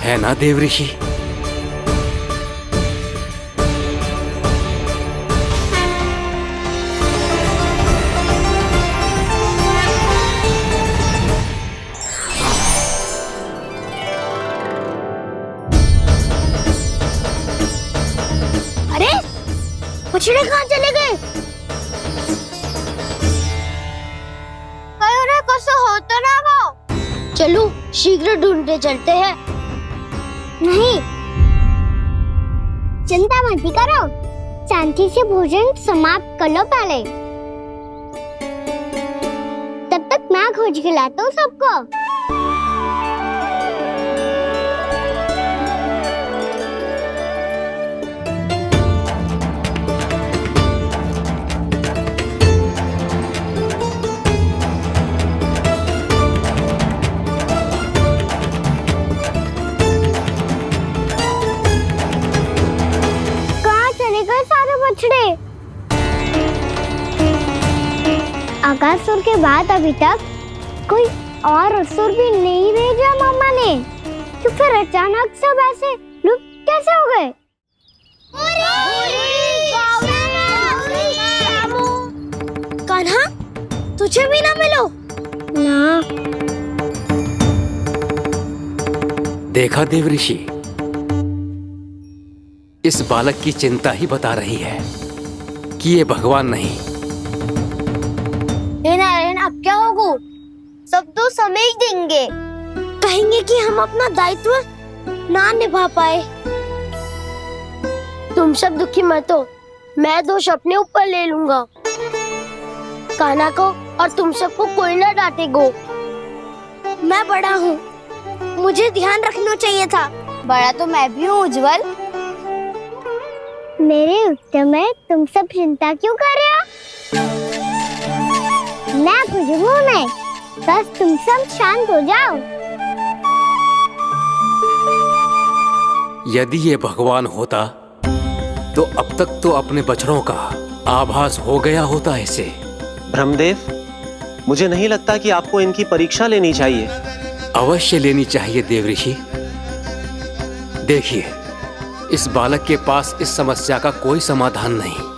है ना देव ऋषि? अरे बछड़े कहाँ चले गए? हो तो ना वो। चलो शीघ्र ढूंढते चलते हैं। नहीं, चिंता मत करो, शांति से भोजन समाप्त कर लो पहले। तब तक मैं खोज के लाता हूँ सबको। आकासुर के बाद अभी तक कोई और असुर भी नहीं भेजा मामा ने, तो फिर अचानक सब ऐसे लुप्त कैसे हो गए? कान्हा, तुझे भी ना मिलो ना। देखा देव ऋषि, इस बालक की चिंता ही बता रही है कि ये भगवान नहीं। नारायण, अब क्या होगा? सब तो समझ देंगे, कहेंगे कि हम अपना दायित्व ना निभा पाए। तुम सब दुखी मत हो, मैं दोष अपने ऊपर ले लूंगा। कान्हा को और तुम सबको कोई ना डांटेगो। मैं बड़ा हूँ, मुझे ध्यान रखना चाहिए था। बड़ा तो मैं भी हूँ उज्जवल। मेरे उत्तर में तुम सब चिंता क्यों कर रहे हो? मैं कुछ नहीं, बस तुम सब शांत हो जाओ। यदि ये भगवान होता तो अब तक तो अपने बछड़ों का आभास हो गया होता इसे। ब्रह्मदेव, मुझे नहीं लगता कि आपको इनकी परीक्षा लेनी चाहिए। अवश्य लेनी चाहिए देव ऋषि। देखिए, इस बालक के पास इस समस्या का कोई समाधान नहीं।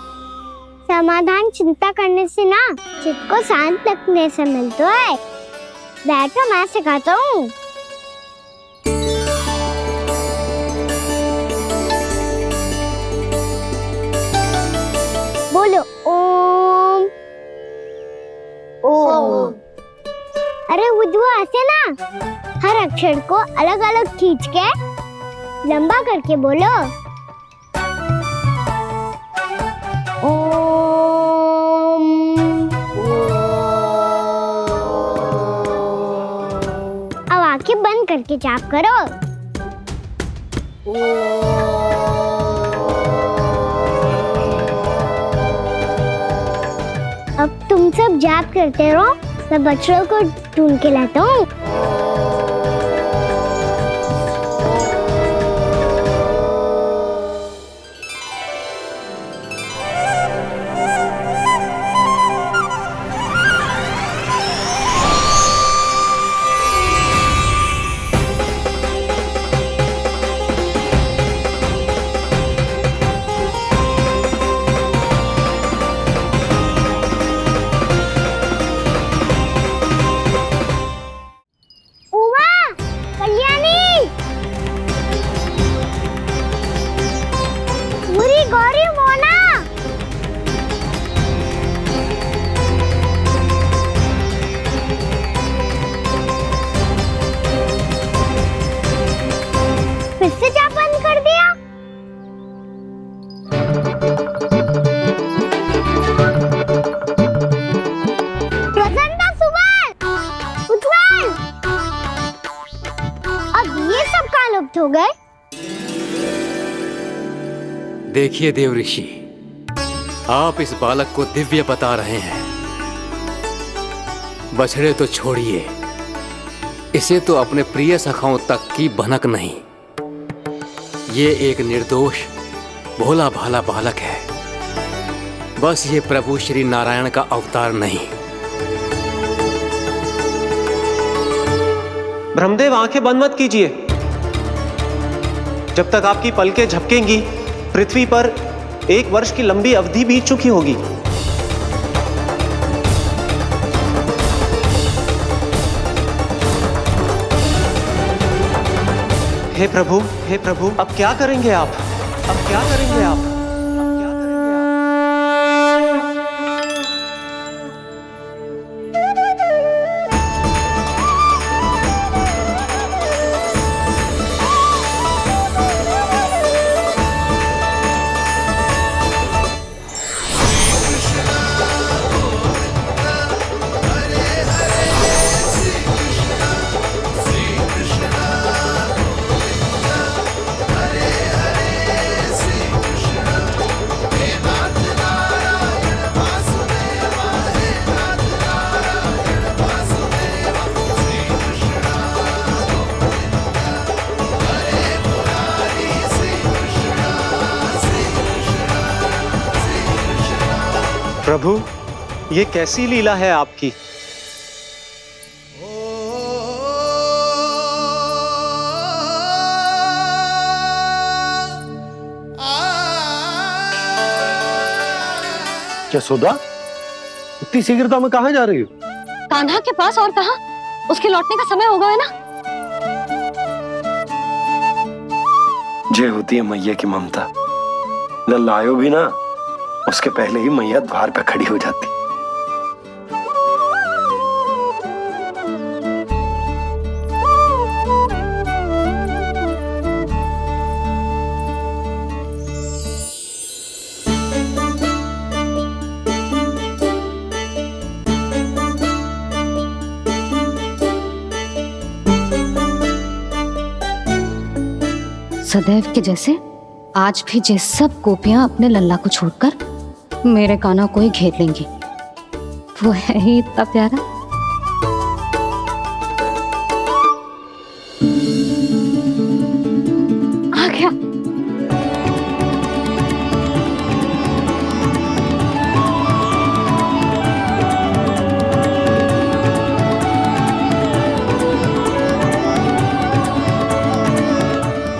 समाधान चिंता करने से ना, चित्त को शांत रखने से मिलता है। बैठो, मैं सिखाता हूँ। बोलो ओम। ओम। अरे उद्वा, ऐसे ना हर अक्षर को अलग अलग खींच के लंबा करके बोलो। अब आंखें बंद करके जाप करो। अब तुम सब जाप करते रहो, मैं बच्चों को ढूंढ के लाता हूँ। साबित हो गए। देखिए देव ऋषि, आप इस बालक को दिव्य बता रहे हैं। बछड़े तो छोड़िए, इसे तो अपने प्रिय सखाओं तक की भनक नहीं। ये एक निर्दोष भोला भाला बालक है, बस ये प्रभु श्री नारायण का अवतार नहीं। ब्रह्मदेव, आंखें बंद मत कीजिए। जब तक आपकी पलकें झपकेंगी, पृथ्वी पर 1 वर्ष की लंबी अवधि बीत चुकी होगी। हे प्रभु, अब क्या करेंगे आप? अब क्या करेंगे आप? प्रभु, ये कैसी लीला है आपकी? यशोदा, इतनी शीघ्रता में कहाँ जा रही हो? कान्हा के पास, और कहाँ? उसके लौटने का समय हो गया है ना। जय होती है मैया की ममता। लल्ला आयो भी ना, उसके पहले ही मैया द्वार पे खड़ी हो जाती। सदैव के जैसे आज भी ये सब गोपियां अपने लल्ला को छोड़कर मेरे कान्हा को ही घेर लेंगी। वो है ही इतना प्यारा। आ गया।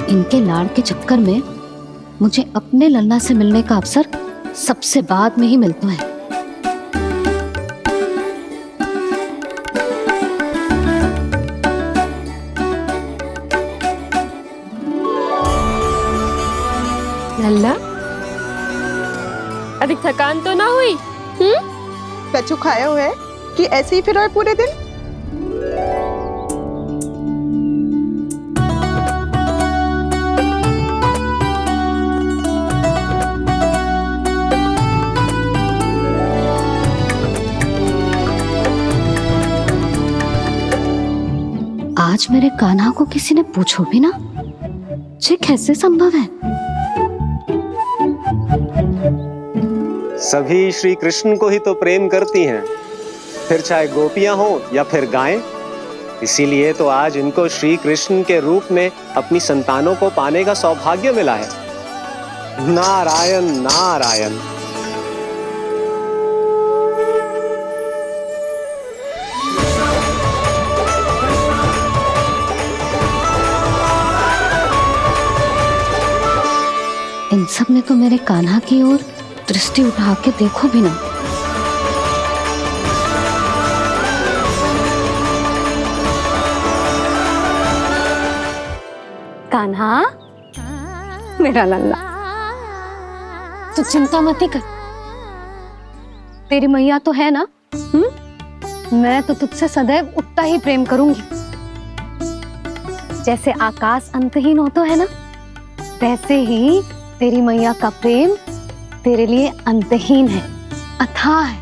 इनके लाड़ के चक्कर में मुझे अपने लल्ला से मिलने का अवसर सबसे बाद में ही मिलता है। लल्ला, अधिक थकान तो ना हुई? कछु खाया हुआ है कि ऐसे ही फिर रहे पूरे दिन? आज मेरे कान्हा को किसी ने पूछो भी ना, ये कैसे संभव है? सभी श्री कृष्ण को ही तो प्रेम करती हैं, फिर चाहे गोपियां हो या फिर गायें। इसीलिए तो आज इनको श्री कृष्ण के रूप में अपनी संतानों को पाने का सौभाग्य मिला है। नारायण नारायण। इन सब ने तो मेरे कान्हा की ओर दृष्टि उठा के देखो भी ना। कान्हा, मेरा लल्ला, तू चिंता मत कर। तेरी मैया तो है ना? मैं तो तुझसे सदैव उतना ही प्रेम करूंगी। जैसे आकाश अंतहीन होता है ना, वैसे ही तेरी मैया का प्रेम तेरे लिए अंतहीन है, अथाह है।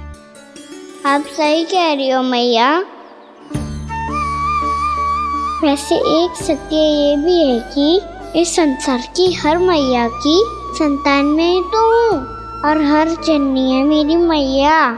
आप सही कह रही हो मैया। वैसे एक सत्य ये भी है कि इस संसार की हर मैया की संतान में तो हूँ और हर जननी है मेरी मैया।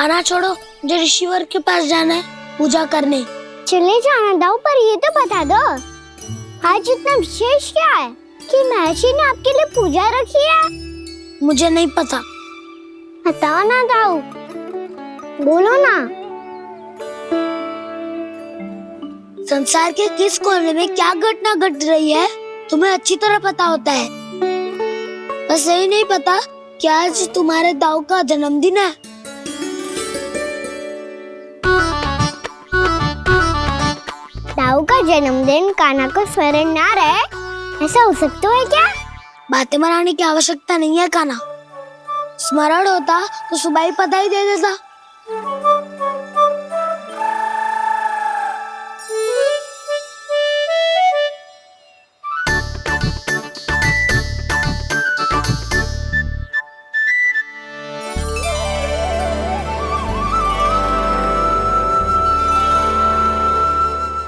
खाना छोड़ो, मुझे ऋषिवर के पास जाना है पूजा करने। चले जाना दाऊ, पर ये तो बता दो आज इतना विशेष क्या है कि महर्षि ने आपके लिए पूजा रखी है? मुझे नहीं पता। बताओ ना दाऊ, बोलो ना। संसार के किस कोने में क्या घटना घट रही है तुम्हें अच्छी तरह पता होता है। बस यही नहीं पता कि आज तुम्हारे दाऊ का जन्मदिन है। दाऊ का जन्मदिन कान्हा को स्मरण ना रहे, ऐसा हो सकता है क्या? बातें बनाने की आवश्यकता नहीं है कान्हा। स्मरण होता तो सुबह ही पता ही दे देता।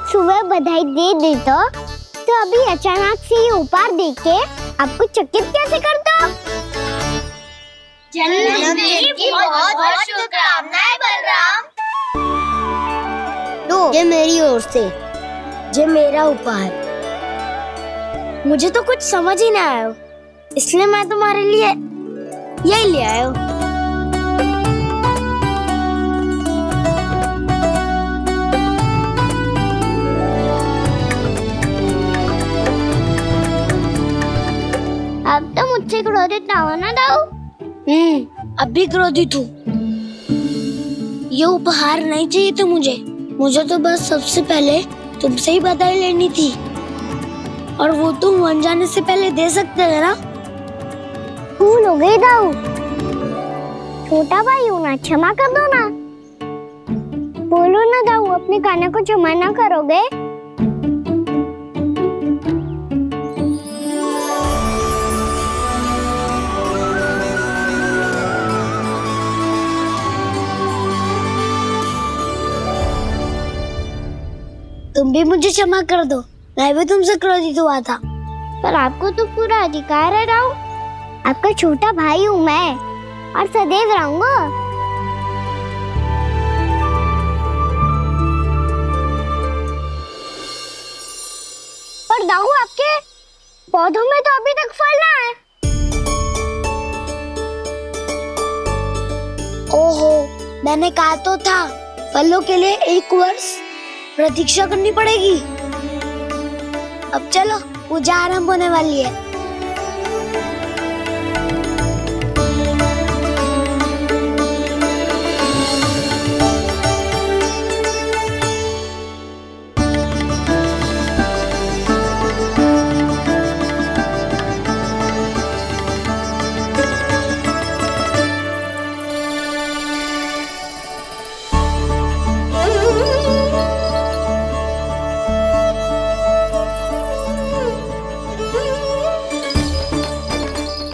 सुबह बधाई दे दी तो अभी अचानक से ये उपहार देख के आपको चकित कैसे कर दो? जन्मदिन की बहुत-बहुत शुभकामनाएं बलराम। लो, ये मेरी ओर से, ये मेरा उपहार। मुझे तो कुछ समझ ही ना आया, इसलिए मैं तुम्हारे लिए यही ले आया हूँ। अब तो मुझसे क्रोधित ना हो ना दाऊ। अब भी क्रोधित हूँ। ये उपहार नहीं चाहिए था मुझे तो बस सबसे पहले तुमसे ही बधाई लेनी थी, और वो तुम बन जाने से पहले दे सकते थे ना। भूल हो गई दाऊ, छोटा भाई हूँ ना, क्षमा कर दो ना। बोलो ना दाऊ, अपने कान्हा को क्षमा ना करोगे? तुम भी मुझे क्षमा कर दो, मैं भी तुमसे क्रोधित हुआ था। पर आपको तो पूरा अधिकार है दाऊ, आपका छोटा भाई हूँ मैं और सदैव रहूंगा। पर दाऊ, आपके पौधों में तो अभी तक फल ना है। ओहो, मैंने कहा तो था फलों के लिए 1 वर्ष प्रतीक्षा करनी पड़ेगी। अब चलो, पूजा आरंभ होने वाली है।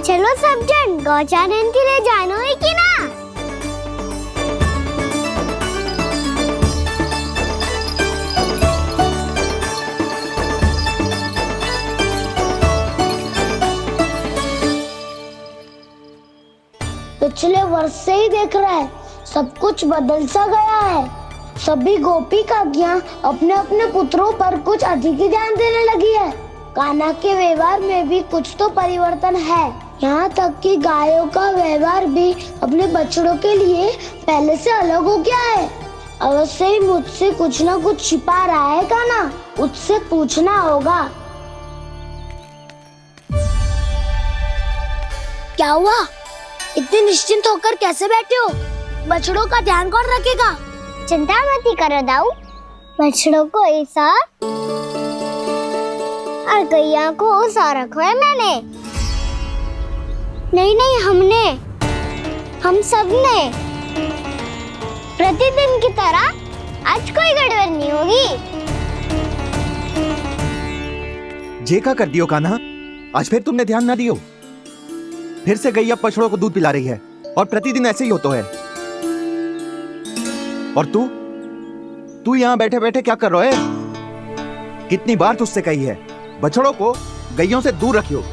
चलो सब जन गौचारण के लिए जानो है कि ना? पिछले वर्ष से ही देख रहा है, सब कुछ बदल सा गया है। सभी गोपी काकियां अपने अपने पुत्रों पर कुछ अधिक ही ध्यान देने लगी है। कान्हा के व्यवहार में भी कुछ तो परिवर्तन है। यहाँ तक कि गायों का व्यवहार भी अपने बछड़ों के लिए पहले से अलग हो गया है। अवश्य ही मुझसे कुछ ना कुछ छिपा रहा है कान्हा, उससे पूछना होगा। क्या हुआ? इतने निश्चिंत होकर कैसे बैठे हो? बछड़ों का ध्यान कौन रखेगा? चिंता मत करो दाऊ, बछड़ों को ऐसा और गैया को उसा रखवाया मैंने। नहीं, हमने, हम सब ने। प्रतिदिन की तरह आज कोई गड़बड़ नहीं होगी। जे का कर दियो कान्हा, आज फिर तुमने ध्यान ना दियो। फिर से गैया बछड़ों को दूध पिला रही है और प्रतिदिन ऐसे ही होता है। और तू यहाँ बैठे बैठे क्या कर रहा है? कितनी बार तुझसे कही है बछड़ों को गैयों से दूर रखियो।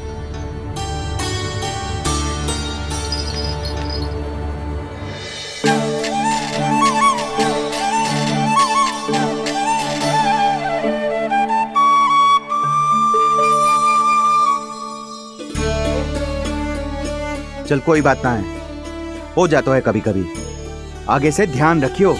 चल कोई बात ना है, हो जाता है कभी कभी। आगे से ध्यान रखियो।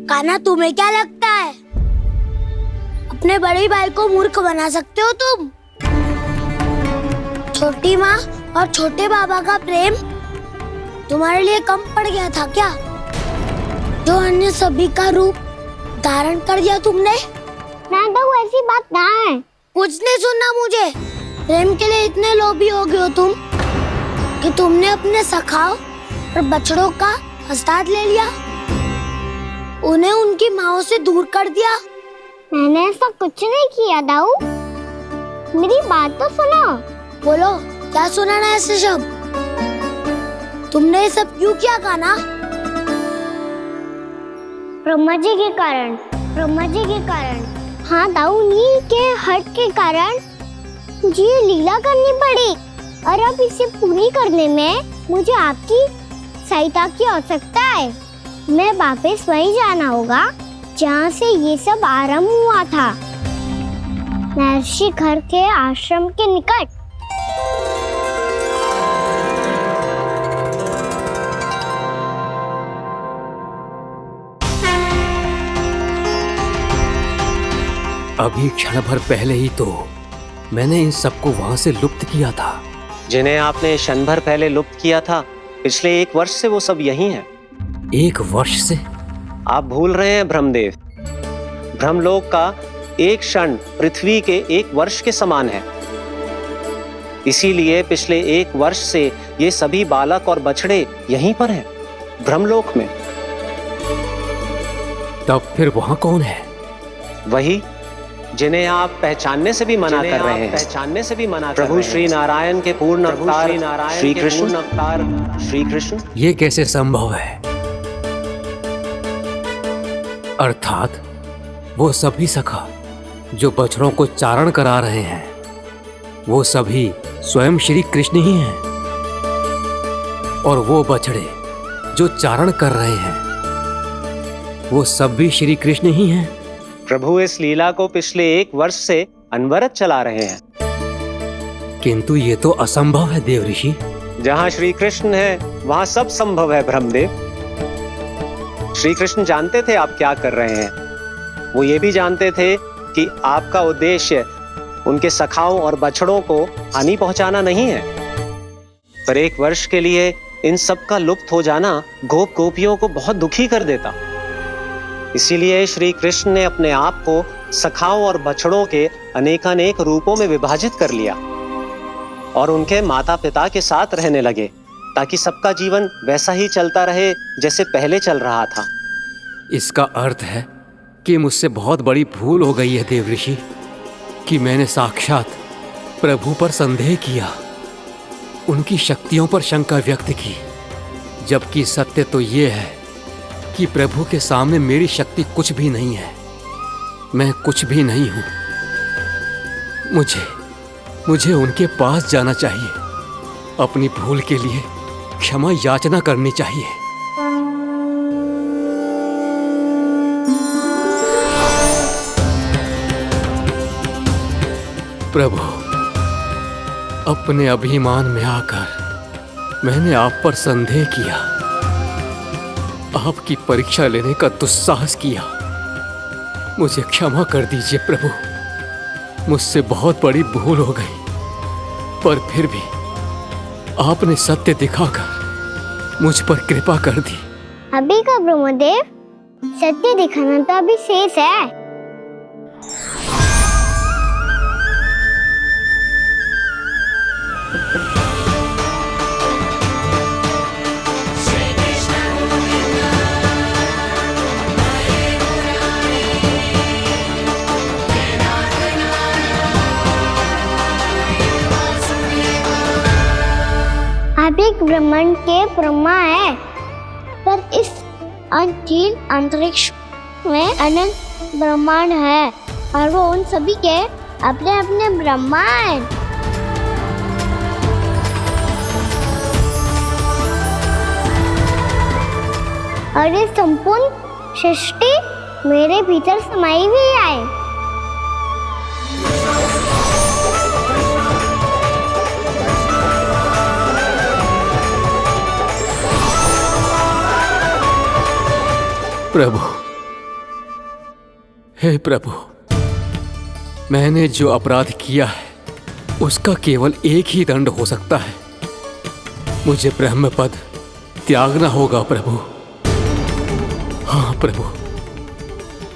कान्हा, तुम्हें क्या लगता है अपने बड़े भाई को मूर्ख बना सकते हो तुम? छोटी माँ और छोटे बाबा का प्रेम तुम्हारे लिए कम पड़ गया था क्या, जो अन्य सभी का रूप धारण कर दिया तुमने? ना तो ऐसी बात ना है। कुछ नहीं सुनना मुझे। प्रेम के लिए इतने लोभी हो गए हो तुम कि तुमने अपने सखाओ और बछड़ों का हस्ताक्षर ले लिया, उन्हें उनकी माँओं से दूर कर दिया। मैंने ऐसा कुछ नहीं किया दाऊ, मेरी बात तो सुनो। बोलो, क्या सुनाना है ऐसे शब्द? तुमने ये सब क्यों किया कान्हा? ब्रह्मा जी के कारण। हाँ दाऊ, नील के हट के कारण मुझे ये लीला करनी पड़ी, और अब इसे पूरी करने में मुझे आपकी सहायता की आवश्यकता है। मैं वापस वहीं जाना होगा जहाँ से ये सब आरंभ हुआ था, महर्षि घर के आश्रम के निकट। अभी क्षण भर पहले ही तो मैंने इन सबको वहां से लुप्त किया था। जिन्हें आपने क्षण भर पहले लुप्त किया था, पिछले 1 वर्ष से वो सब यही हैं। 1 वर्ष से? आप भूल रहे हैं ब्रह्मदेव। ब्रह्मलोक का एक क्षण पृथ्वी के 1 वर्ष के समान है। इसीलिए पिछले 1 वर्ष से ये सभी बालक और बछड़े यहीं पर हैं, ब्रह्मलोक में। तब फिर वहां कौन है? वही जिन्हें आप पहचानने से भी मना कर रहे हैं। प्रभु श्री नारायण के पूर्ण अवतार श्री कृष्ण। ये कैसे संभव है? अर्थात वो सभी सखा जो बछड़ों को चारण करा रहे हैं, वो सभी स्वयं श्री कृष्ण ही हैं, और वो बछड़े जो चारण कर रहे हैं, वो सब भी श्री कृष्ण ही हैं। प्रभु इस लीला को पिछले 1 वर्ष से अनवरत चला रहे हैं। किंतु ये तो असंभव है देव ऋषि। जहाँ श्री कृष्ण है वहाँ सब संभव है ब्रह्मदेव। श्री कृष्ण जानते थे आप क्या कर रहे हैं। वो ये भी जानते थे कि आपका उद्देश्य उनके सखाओं और बछड़ों को हानि पहुंचाना नहीं है। पर 1 वर्ष के लिए इन सब का लुप्त हो जाना गोप गोपियों को बहुत दुखी कर देता। इसीलिए श्री कृष्ण ने अपने आप को सखाओं और बछड़ों के अनेकानेक रूपों में विभाजित कर लिया और उनके माता पिता के साथ रहने लगे, ताकि सबका जीवन वैसा ही चलता रहे जैसे पहले चल रहा था। इसका अर्थ है कि मुझसे बहुत बड़ी भूल हो गई है देव ऋषि, कि मैंने साक्षात प्रभु पर संदेह किया, उनकी शक्तियों पर शंका व्यक्त की, जबकि सत्य तो ये है कि प्रभु के सामने मेरी शक्ति कुछ भी नहीं है। मैं कुछ भी नहीं हूं। मुझे उनके पास जाना चाहिए, अपनी भूल के लिए क्षमा याचना करनी चाहिए। प्रभु, अपने अभिमान में आकर मैंने आप पर संदेह किया, आपकी परीक्षा लेने का दुस्साहस किया। मुझे क्षमा कर दीजिए प्रभु, मुझसे बहुत बड़ी भूल हो गई, पर फिर भी आपने सत्य दिखाकर मुझ पर कृपा कर दी। अभी का ब्रह्मदेव, सत्य दिखाना तो अभी शेष है। आप एक ब्रह्मांड के ब्रह्मा है, पर इस अनंत अंतरिक्ष में अनंत ब्रह्मांड है और वो उन सभी के अपने अपने ब्रह्मा हैं। और ये संपूर्ण सृष्टि मेरे भीतर समाई हुई है। प्रभु, हे प्रभु, मैंने जो अपराध किया है उसका केवल एक ही दंड हो सकता है। मुझे ब्रह्म पद त्यागना होगा प्रभु। हाँ प्रभु,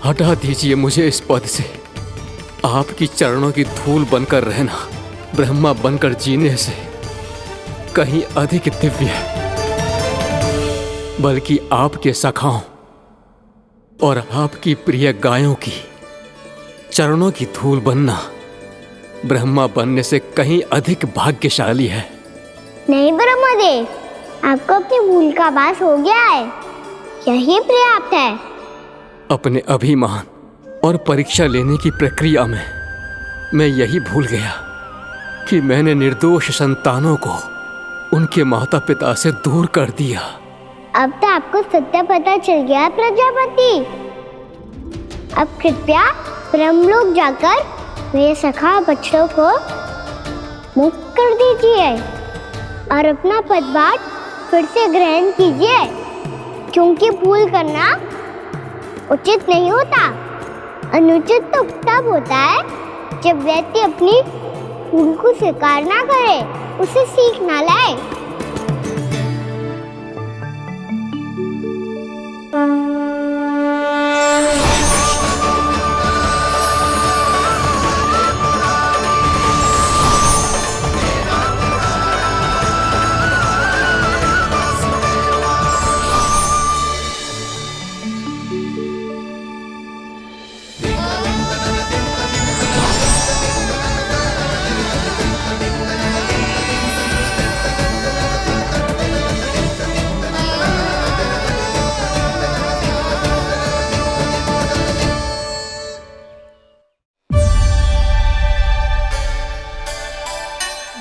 हटा दीजिए मुझे इस पद से। आपकी चरणों की धूल बनकर रहना ब्रह्मा बनकर जीने से कहीं अधिक दिव्य है। बल्कि आपके सखाओं और आपकी प्रिय गायों की चरणों की धूल बनना ब्रह्मा बनने से कहीं अधिक भाग्यशाली है। नहीं ब्रह्मदेव, आपको अपनी भूल का आभास हो गया है, यही पर्याप्त है। अपने अभिमान और परीक्षा लेने की प्रक्रिया में मैं यही भूल गया कि मैंने निर्दोष संतानों को उनके माता पिता से दूर कर दिया। अब तो आपको सत्य पता चल गया प्रजापति। अब कृपया ब्रह्मलोक जाकर मेरे सखा बच्चों को मुक्त कर दीजिए और अपना पदभार फिर से ग्रहण कीजिए, क्योंकि भूल करना उचित नहीं होता। अनुचित तो तब होता है जब व्यक्ति अपनी भूल को स्वीकार ना करे, उसे सीख ना लाए।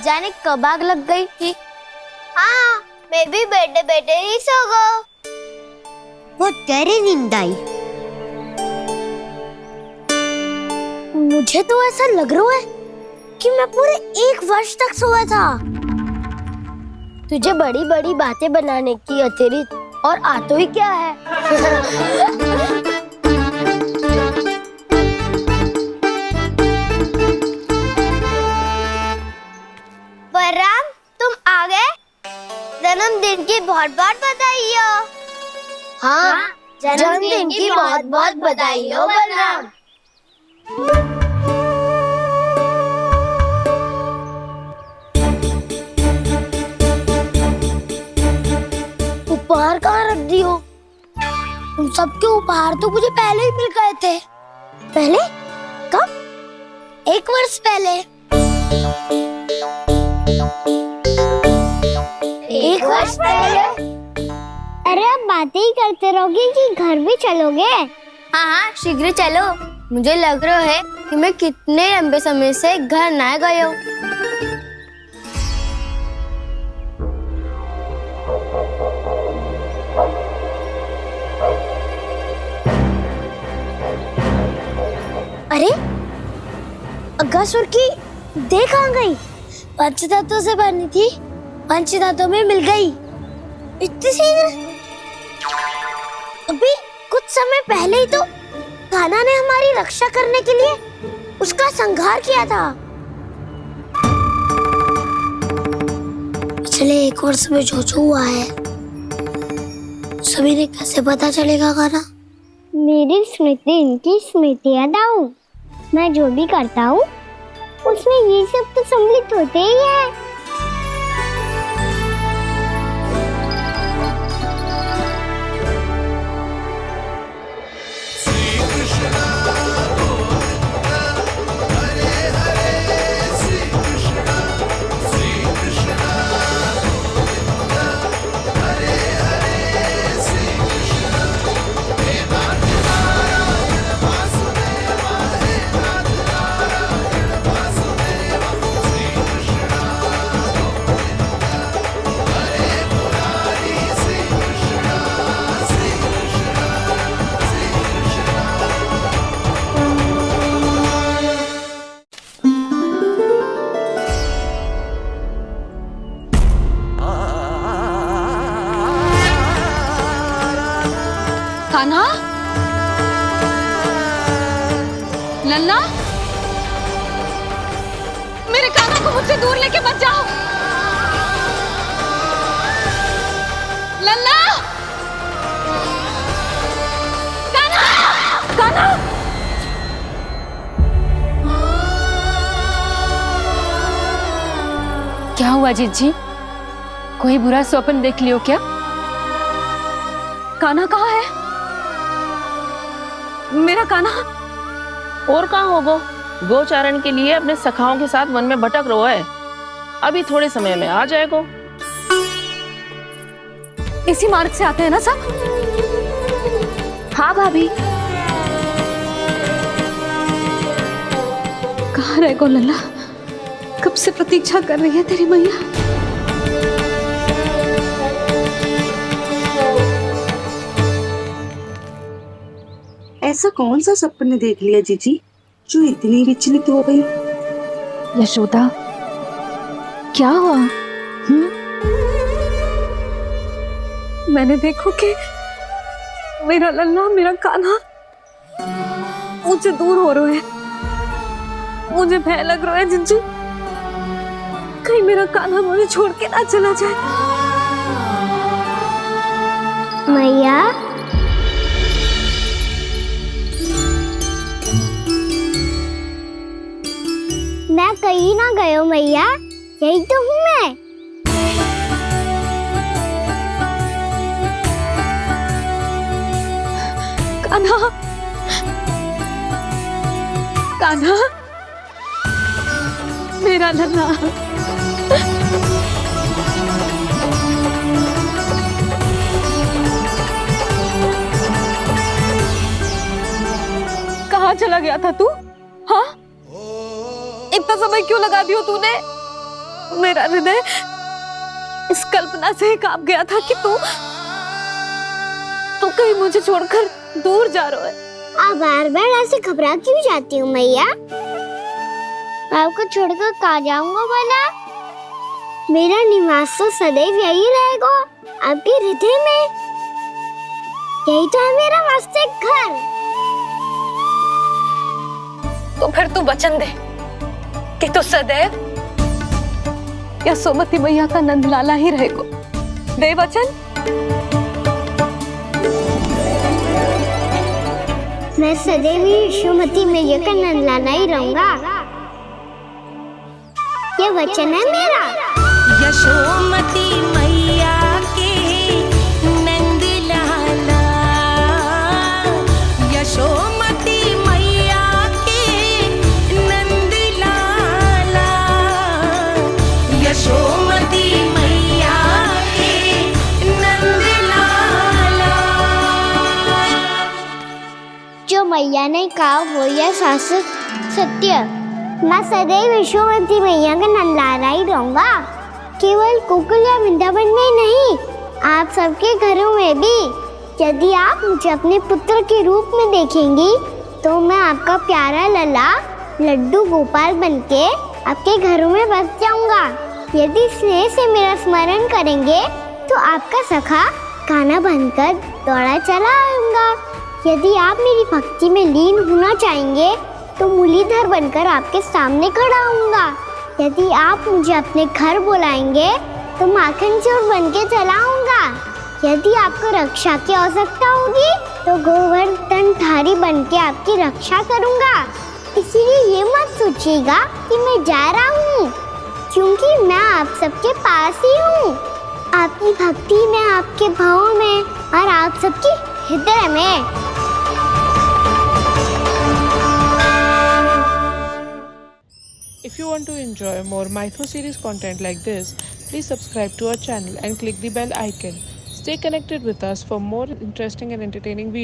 जाने कब आग लग गई थी। हाँ, मैं भी बैठे बैठे ही सो गया। बहुत गहरी नींद आई। मुझे तो ऐसा लग रहा है कि मैं पूरे 1 वर्ष तक सोया था। तुझे बड़ी बड़ी बातें बनाने की अतिरिक्त और आता ही क्या है। बलराम, तुम आ गए? जन्मदिन की बहुत बहुत बधाई हो। हाँ, जन्मदिन की बहुत बहुत बधाई हो बलराम। उपहार कहाँ रख दी हो? तुम सबके उपहार तो मुझे पहले ही मिल गए थे। पहले? कब? 1 वर्ष पहले। 1 वर्ष पहले? अरे अब बातें ही करते रहोगे कि घर भी चलोगे? हाँ हाँ, शीघ्र चलो। मुझे लग रहा है कि मैं कितने लंबे समय से घर ना गए हूँ। अरे, अगासुर की देह कहाँ गई? पंचतत्वों से बनी थी, पंचतत्वों में मिल गई। इतनी शीघ्र? अभी कुछ समय पहले ही तो कान्हा ने हमारी रक्षा करने के लिए उसका संहार किया था। पिछले 1 वर्ष में जो हुआ है सभी ने कैसे पता चलेगा कान्हा? मेरी स्मृति इनकी स्मृति अदाऊं। मैं जो भी करता हूँ उसमें ये सब तो सम्मिलित होते ही है। कान्हा, लल्ला, मेरे कान्हा को मुझसे दूर लेके मत जाओ। लल्ला, कान्हा, कान्हा। क्या हुआ जीजी? कोई बुरा स्वप्न देख लियो क्या? कान्हा कहाँ है? मेरा कान्हा? और कहाँ होगो? गोचारण के लिए अपने सखाओं के साथ वन में भटक रहो है। अभी थोड़े समय में आ जाएगो। इसी मार्ग से आते हैं ना सब? हाँ भाभी। कहाँ रह गो लल्ला? कब से प्रतीक्षा कर रही है तेरी मैया। ऐसा कौन सा सपने देख लिया जीजी जो इतनी विचलित हो गई? यशोदा, क्या हुआ? मैंने देखो कि मेरा लल्ला, मेरा कान्हा मुझसे दूर हो रहे हैं। मुझे भय लग रहा है जीजू, कहीं मेरा कान्हा मुझे छोड़ के ना चला जाए। मैया, मैं कहीं ना गया मैया, यही तो हूँ मैं। कान्हा, कान्हा, मेरा लल्ला। कहाँ चला गया था तू? हाँ, इतना समय क्यों लगा दियो तूने? मेरा हृदय इस कल्पना से ही कांप गया था कि तू कहीं मुझे छोड़कर दूर जा रहा है। आप बार बार ऐसे घबरा क्यों जाती हूँ मैया? आपको छोड़कर कहाँ जाऊंगा भला? मेरा निवास तो सदैव यही रहेगा, आपके हृदय में। यही तो है मेरा वास्तविक घर। तो फिर तू वचन दे कि तू सदैव यशोमती मैया का नंदलाला ही रहेगा। दे वचन। मैं सदैव यशोमती मैया का नंदलाला ही रहूंगा, ये वचन है मेरा। यशोमती मैया के नंदलाला, यशोमती मैया के नंदलाला, यशोमती मैया के नंदलाला। जो मैया ने कहा वो यह शाश्वत सत्य। मैं सदैव यशोमती मैया का नंदलाला ही रहूंगा, केवल गोकुल या वृंदावन में नहीं, आप सबके घरों में भी। यदि आप मुझे अपने पुत्र के रूप में देखेंगी तो मैं आपका प्यारा लल्ला लड्डू गोपाल बनके आपके घरों में बस जाऊंगा। यदि स्नेह से मेरा स्मरण करेंगे तो आपका सखा कान्हा बनकर दौड़ा चला आऊंगा। यदि आप मेरी भक्ति में लीन होना चाहेंगे तो मुरलीधर बनकर आपके सामने खड़ा होऊंगा। यदि आप मुझे अपने घर बुलाएंगे तो माखन चोर बन के चला आऊंगा। यदि आपको रक्षा की आवश्यकता होगी तो गोवर्धनधारी बन के आपकी रक्षा करूंगा। इसीलिए ये मत सोचिएगा कि मैं जा रहा हूँ, क्योंकि मैं आप सबके पास ही हूँ, आपकी भक्ति में, आपके भाव में और आप सबके हृदय में। If you want to enjoy more Mythos series content like this, please subscribe to our channel and click the bell icon. Stay connected with us for more interesting and entertaining videos.